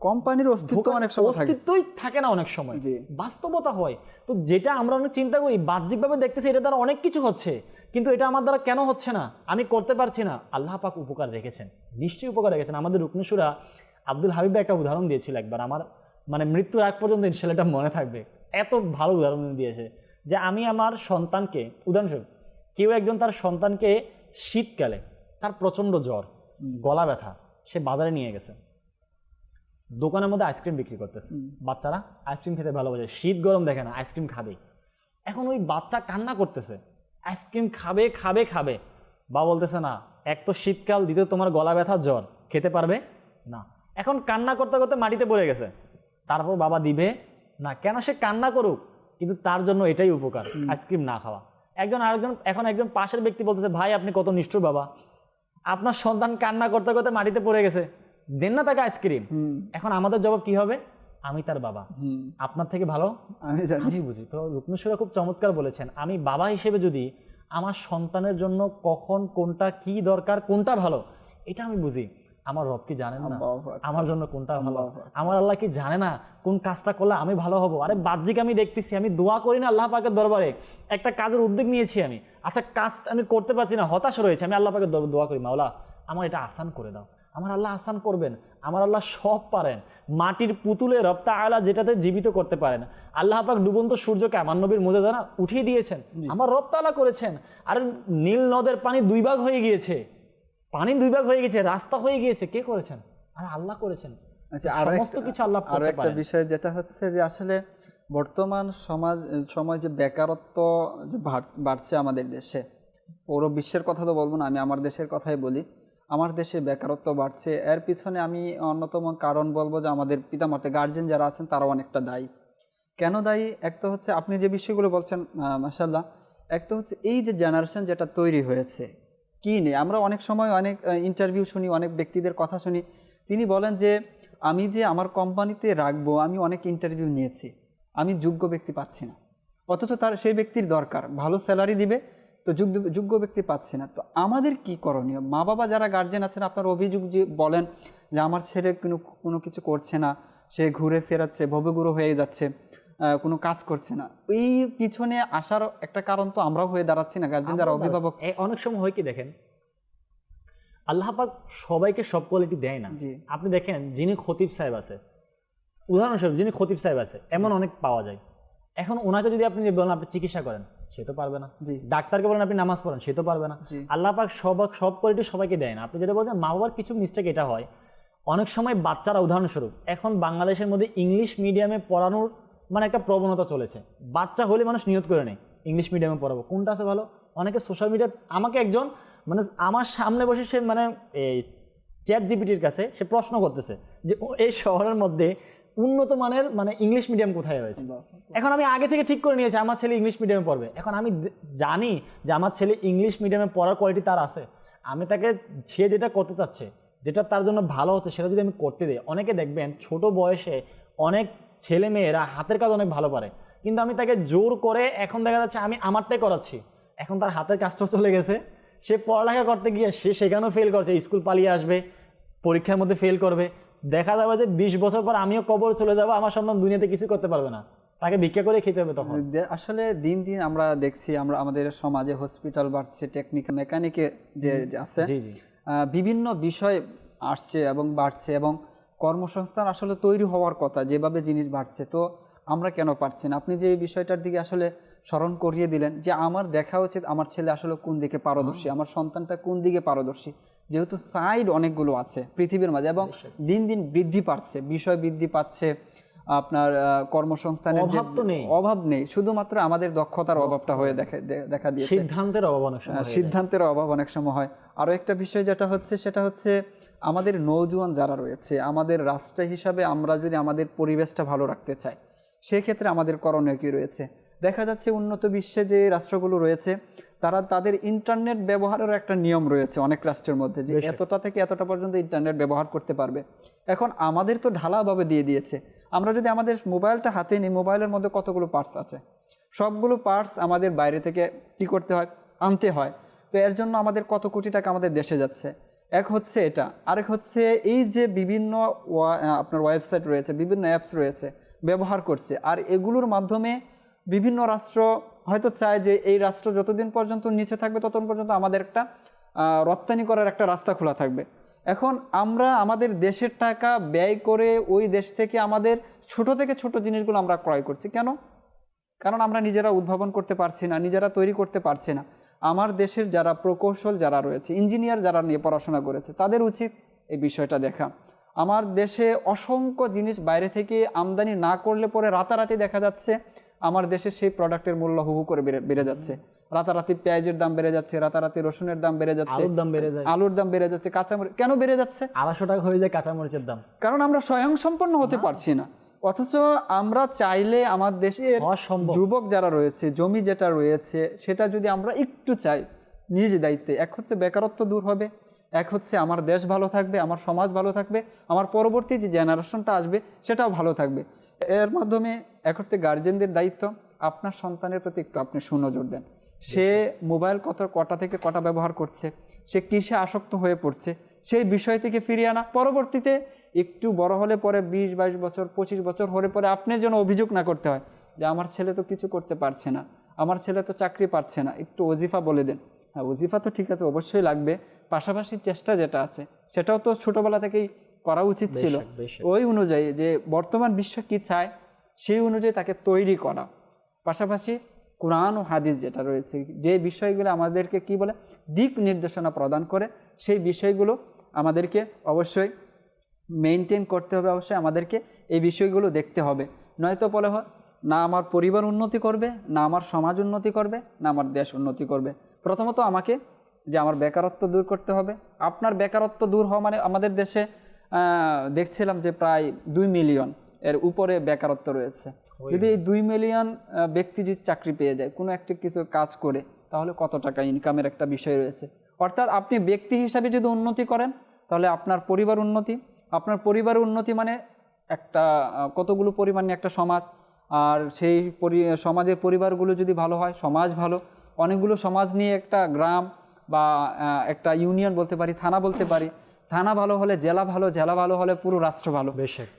কোম্পানির অস্তিত্ব অনেক সময় অস্তিত্বই থাকে না অনেক সময়, বাস্তবতা হয়। তো যেটা আমরা অনেক চিন্তা করি বাহ্যিকভাবে দেখতেছি এটা দ্বারা অনেক কিছু হচ্ছে, কিন্তু এটা আমার দ্বারা কেন হচ্ছে না, আমি করতে পারছি না। আল্লাহ পাক উপকার রেখেছেন, নিশ্চয়ই উপকার রেখেছেন। আমাদের রুকনুসুরা আব্দুল হাবিব একটা উদাহরণ দিয়েছিল একবার, আমার মানে মৃত্যুর আগ পর্যন্ত ইনশাআল্লাহ এটা মনে থাকবে, এত ভালো উদাহরণ দিয়েছে। যে আমি আমার সন্তানকে, উদাহরণস্বরূপ কেউ একজন তার সন্তানকে শীতকালে তার প্রচণ্ড জ্বর, গলা ব্যথা, সে বাজারে নিয়ে গেছে, দোকানের মধ্যে আইসক্রিম বিক্রি করতেছে, বাচ্চারা আইসক্রিম খেতে ভালোবাসে, শীত গরম দেখে না, আইসক্রিম খাবে। এখন ওই বাচ্চা কান্না করতেছে, আইসক্রিম খাবে খাবে খাবে, বা বলতেছে না, এক তো শীতকাল, দ্বিতীয় তোমার গলা ব্যথা জ্বর, খেতে পারবে না। এখন কান্না করতে করতে মাটিতে পড়ে গেছে, তারপর বাবা দিবে না। কেন? সে কান্না করুক, কিন্তু তার জন্য এটাই উপকার, আইসক্রিম না খাওয়া। এখন একজন পাশের ব্যক্তি বলতেছে, ভাই আপনি কত নিষ্ঠুর বাবা, আপনার সন্তান কান্না করতে করতে মাটিতে পড়ে গেছে, দেন না তাকে আইসক্রিম। এখন আমাদের জবাব কি হবে? আমি তার বাবা, আপনার থেকে ভালো আমি বুঝি। তো রুকনুসুরা খুব চমৎকার বলেছেন, আমি বাবা হিসেবে যদি আমার সন্তানের জন্য কখন কোনটা কি দরকার, কোনটা ভালো, এটা আমি বুঝি, আমার রব কি জানেন না আমার জন্য কোনটা ভালো? আমার আল্লাহ কি জানে না কোন কাজটা করলে আমি ভালো হব? আরে বাহ্যিক আমি দেখতেছি, আমি দোয়া করি না আল্লাহ পাকের দরবারে, একটা কাজের উদ্যোগ নিয়েছি আমি, আচ্ছা কাজ আমি করতে পারছি না, হতাশ রয়েছে, আমি আল্লাহ পাকের দোয়া করি, মাওলা আমার এটা আসান করে দাও। আমার আল্লাহ আসান করবেন, আমার আল্লাহ সব পারেন। মাটির পুতুলে রব তাআলা যেটাতে জীবিত করতে পারেন, আল্লাহ পাক ডুবন্ত সূর্যকে আমার নবীর মুজিজা না উঠিয়ে দিয়েছেন, আমার রব তাআলা করেছেন। আর নীল নদের পানি 2 ভাগ হয়ে গিয়েছে, পানি 2 ভাগ হয়ে গেছে, রাস্তা হয়ে গিয়েছে, কে করেছেন? আর আল্লাহ করেছেন। সমস্ত কিছু আল্লাহ করতে পারেন। আর একটা বিষয় যেটা হচ্ছে যে আসলে বর্তমান সময় যে বেকারত্ব যে বাড়ছে আমাদের দেশে, পুরো বিশ্বের কথা তো বলবো না, আমি আমার দেশের কথাই বলি। আমার দেশে বেকারত্ব বাড়ছে, এর পিছনে আমি অন্যতম কারণ বলবো যে আমাদের পিতামাতা গার্জিয়ান যারা আছেন তারাও অনেকটা দায়ী। কেন দায়ী? এক তো হচ্ছে আপনি যে বিষয়গুলো বলছেন মাশাআল্লাহ, এক তো হচ্ছে এই যে জেনারেশন যেটা তৈরি হয়েছে, কি নেই, আমরা অনেক সময় অনেক ইন্টারভিউ শুনি, অনেক ব্যক্তিদের কথা শুনি, তিনি বলেন যে আমি যে আমার কোম্পানিতে রাখবো, আমি অনেক ইন্টারভিউ নিয়েছি, আমি যোগ্য ব্যক্তি পাচ্ছি না, অথচ তার সেই ব্যক্তির দরকার, ভালো স্যালারি দিবে, তো যোগ্য ব্যক্তি পাচ্ছি না। তো আমাদের কি করণীয়? মা বাবা যারা গার্জেন আছেন, আপনার অভিযোগ যে বলেন যে আমার ছেলে কোনো কিছু করছে না, সে ঘুরে ফেরাচ্ছে, ভবগুরু হয়ে যাচ্ছে, কোনো কাজ করছে না, এই পিছনে আসার একটা কারণ তো আমরাও হয়ে দাঁড়াচ্ছি না, গার্জেন যারা অভিভাবক। অনেক সময় হয় কি দেখেন, আল্লাহ পাক সবাইকে সব কোয়ালিটি দেয় না। আপনি দেখেন যিনি খতিব সাহেব আছে, উদাহরণস্বরূপ যিনি খতিব সাহেব আছে, এমন অনেক পাওয়া যায়। এখন ওনাকে যদি আপনি বলেন আপনি চিকিৎসা করেন, সে তো পারবে না। ডাক্তারকে বলেন আপনি নামাজ পড়েন, সে তো পারবে না। আল্লাহ পাক সব কোয়ালিটি সবাইকে দেয় না। আপনি যেটা বলছেন মা বাবার কিছু মিস্টেক এটা হয় অনেক সময়, বাচ্চারা উদাহরণস্বরূপ এখন বাংলাদেশের মধ্যে ইংলিশ মিডিয়ামে পড়ানোর মানে একটা প্রবণতা চলেছে। বাচ্চা হলে মানুষ নিয়ত করে নেয় ইংলিশ মিডিয়ামে পড়াবো, কোনটা আছে ভালো। অনেকে সোশ্যাল মিডিয়া, আমাকে একজন মানে আমার সামনে বসে সে মানে এই চ্যাট জিপিটির কাছে সে প্রশ্ন করতেছে যে এই শহরের মধ্যে উন্নত মানের মানে ইংলিশ মিডিয়াম কোথায় রয়েছে। এখন আমি আগে থেকে ঠিক করে নিয়েছি আমার ছেলে ইংলিশ মিডিয়ামে পড়বে। এখন আমি জানি যে আমার ছেলে ইংলিশ মিডিয়ামে পড়ার কোয়ালিটি তার আছে, আমি তাকে সে যেটা করতে চাচ্ছে, যেটা তার জন্য ভালো হচ্ছে সেটা যদি আমি করতে দিই, অনেকে দেখবেন ছোট বয়সে অনেক ছেলে মেয়েরা হাতের কাজ অনেক ভালো পারে, কিন্তু আমি তাকে জোর করে এখন দেখা যাচ্ছে আমি আমারটাই করাচ্ছি, এখন তার হাতের কাজটা চলে গেছে, সে পড়ালেখা করতে গিয়ে সে সেখানেও ফেল করছে, স্কুল পালিয়ে আসবে, পরীক্ষার মধ্যে ফেল করবে, দেখা যাবে যে 20 বছর পর আমিও কবর চলে যাবো, আমার সন্তান দুনিয়াতে কিছু করতে পারবে না, তাকে ভিক্ষা করে খেতে হবে তখন। আসলে দিন দিন আমরা দেখছি, আমরা আমাদের সমাজে হসপিটাল বাড়ছে, টেকনিক্যাল মেকানিকে যে আছে, বিভিন্ন বিষয় আসছে এবং বাড়ছে, এবং কর্মসংস্থান আসলে তৈরি হওয়ার কথা, যেভাবে জিনিস বাড়ছে, তো আমরা কেন পারছি না? আপনি যে এই বিষয়টার দিকে আসলে স্মরণ করিয়ে দিলেন যে আমার দেখা উচিত আমার ছেলে আসলে কোন দিকে পারদর্শী, আমার সন্তানটা কোন দিকে পারদর্শী, যেহেতু সাইড অনেকগুলো আছে পৃথিবীর মাঝে এবং দিন দিন বৃদ্ধি পাচ্ছে, বিষয় বৃদ্ধি পাচ্ছে, আপনার কর্মসংস্থানের অভাব নেই, শুধুমাত্র আমাদের দক্ষতার অভাবটা হয়ে দেখা দিয়েছে, সিদ্ধান্তের অভাব অনেক সময় হয়। আরও একটা বিষয় যেটা হচ্ছে সেটা হচ্ছে আমাদের নওজোয়ান যারা রয়েছে, আমাদের রাষ্ট্র হিসাবে আমরা যদি আমাদের পরিবেশটা ভালো রাখতে চাই, সেক্ষেত্রে আমাদের করণীয় কী রয়েছে? দেখা যাচ্ছে উন্নত বিশ্বে যে রাষ্ট্রগুলো রয়েছে তারা তাদের ইন্টারনেট ব্যবহারের একটা নিয়ম রয়েছে অনেক রাষ্ট্রের মধ্যে, যে এতটা থেকে এতটা পর্যন্ত ইন্টারনেট ব্যবহার করতে পারবে। এখন আমাদের তো ঢালাভাবে দিয়ে দিয়েছে, আমরা যদি আমাদের মোবাইলটা হাতে নিই, মোবাইলের মধ্যে কতগুলো পার্টস আছে, সবগুলো পার্টস আমাদের বাইরে থেকে কি করতে হয়, আনতে হয়। তো এর জন্য আমাদের কত কোটি টাকা আমাদের দেশে যাচ্ছে, এক হচ্ছে এটা, আরেক হচ্ছে এই যে বিভিন্ন আপনার ওয়েবসাইট রয়েছে, বিভিন্ন অ্যাপস রয়েছে ব্যবহার করছে, আর এগুলোর মাধ্যমে বিভিন্ন রাষ্ট্র হয়তো চায় যে এই রাষ্ট্র যতদিন পর্যন্ত নিচে থাকবে ততদিন পর্যন্ত আমাদের একটা রপ্তানি করার একটা রাস্তা খোলা থাকবে। এখন আমরা আমাদের দেশের টাকা ব্যয় করে ওই দেশ থেকে আমাদের ছোট থেকে ছোট জিনিসগুলো আমরা ক্রয় করছি কেন? কারণ আমরা নিজেরা উদ্ভাবন করতে পারছি না, নিজেরা তৈরি করতে পারছি না। আমার দেশের যারা প্রকৌশল যারা রয়েছে, ইঞ্জিনিয়ার যারা নিয়ে পড়াশোনা করেছে, তাদের উচিত এই বিষয়টা দেখা। আমার দেশে অসংখ্য জিনিস বাইরে থেকে আমদানি না করলে পরে রাতারাতি দেখা যাচ্ছে আমার দেশে সেই প্রোডাক্টের মূল্য হু করে বেড়ে যাচ্ছে, রাতারাতি পেঁয়াজের দাম বেড়ে যাচ্ছে, রাতারাতি রসুনের দাম বেড়ে যাচ্ছে, আলুর দাম বেড়ে যাচ্ছে, কাঁচামরিচ কেন বেড়ে যাচ্ছে? 250 টাকা হয়ে যায় কাঁচামরিচের দাম, কারণ আমরা স্বয়ংসম্পন্ন হতে পারছি না। অথচ আমরা চাইলে আমার দেশের যুবক যারা রয়েছে, জমি যেটা রয়েছে সেটা যদি আমরা একটু চাই নিজ দায়িত্বে, এক হচ্ছে বেকারত্ব দূর হবে, এক হচ্ছে আমার দেশ ভালো থাকবে, আমার সমাজ ভালো থাকবে, আমার পরবর্তী যে জেনারেশনটা আসবে সেটাও ভালো থাকবে। এর মাধ্যমে এক হচ্ছে গার্জেনদের দায়িত্ব, আপনার সন্তানের প্রতি একটু আপনি সুনজর দেন, সে মোবাইল কটা থেকে কটা ব্যবহার করছে, সে কিসে আসক্ত হয়ে পড়ছে, সেই বিষয় থেকে ফিরিয়ে আনা। পরবর্তীতে একটু বড় হলে পরে 20-22 বছর 25 বছর হলে পরে আপনি যেন অভিযোগ না করতে হয় যে আমার ছেলে তো কিছু করতে পারছে না, আমার ছেলে তো চাকরি পাচ্ছে না, একটু ওজিফা বলে দেন। হ্যাঁ, ওজিফা তো ঠিক আছে, অবশ্যই লাগবে, পাশাপাশি চেষ্টা যেটা আছে সেটাও তো ছোটোবেলা থেকেই করা উচিত ছিল। ওই অনুযায়ী যে বর্তমান বিশ্ব কি চায় সেই অনুযায়ী তাকে তৈরি করা, পাশাপাশি কোরআন ও হাদিস যেটা রয়েছে, যে বিষয়গুলো আমাদেরকে কি বলে দিক নির্দেশনা প্রদান করে, সেই বিষয়গুলো আমাদেরকে অবশ্যই মেনটেন করতে হবে, অবশ্যই আমাদেরকে এই বিষয়গুলো দেখতে হবে। নয়তো বলে হয় না আমার পরিবার উন্নতি করবে, না আমার সমাজ উন্নতি করবে, না আমার দেশ উন্নতি করবে। প্রথমত আমাকে যে আমার বেকারত্ব দূর করতে হবে। আপনার বেকারত্ব দূর হওয়া মানে আমাদের দেশে দেখছিলাম যে প্রায় 2 মিলিয়ন এর উপরে বেকারত্ব রয়েছে। যদি এই 2 মিলিয়ন ব্যক্তি যদি চাকরি পেয়ে যায় কোনো একটা কিছু কাজ করে, তাহলে কত টাকা ইনকামের একটা বিষয় রয়েছে। অর্থাৎ আপনি ব্যক্তি হিসাবে যদি উন্নতি করেন তাহলে আপনার পরিবার উন্নতি, আপনার পরিবার উন্নতি মানে একটা কতগুলো পরিবার নিয়ে একটা সমাজ, আর সেই সমাজের পরিবারগুলো যদি ভালো হয় সমাজ ভালো, অনেকগুলো সমাজ নিয়ে একটা গ্রাম বা একটা ইউনিয়ন বলতে পারি, থানা বলতে পারি, থানা ভালো হলে জেলা ভালো, জেলা ভালো হলে পুরো রাষ্ট্র ভালো।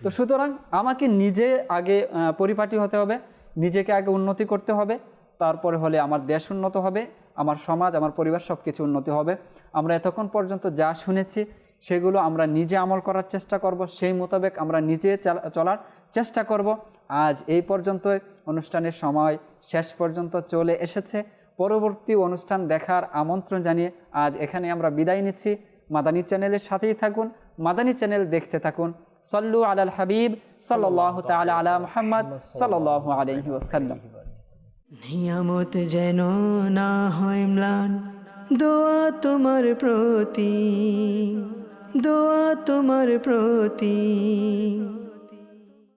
তো সুতরাং আমাকে নিজে আগে পরিপাটি হতে হবে, নিজেকে আগে উন্নতি করতে হবে, তারপরে হলে আমার দেশ উন্নত হবে, আমার সমাজ, আমার পরিবার সব কিছু উন্নতি হবে। আমরা এতক্ষণ পর্যন্ত যা শুনেছি সেগুলো আমরা নিজে আমল করার চেষ্টা করব, সেই মোতাবেক আমরা নিজে চলার চেষ্টা করব। আজ এই পর্যন্ত অনুষ্ঠানের সময় শেষ পর্যন্ত চলে এসেছে। পরবর্তী অনুষ্ঠান দেখার আমন্ত্রণ জানিয়ে আজ এখানে আমরা বিদায় নিচ্ছি। মাদানী চ্যানেলের সাথেই থাকুন, মাদানী চ্যানেল দেখতে থাকুন। সল্লু আলাল হাবিব সাল্লাল্লাহু তাআলা আলা মুহাম্মদ সাল্লাল্লাহু আলাইহি ওয়াসাল্লাম। নিয়ামত যেন না হয় ম্লান, দোয়া তোমার প্রতি, দোয়া তোমার প্রতি।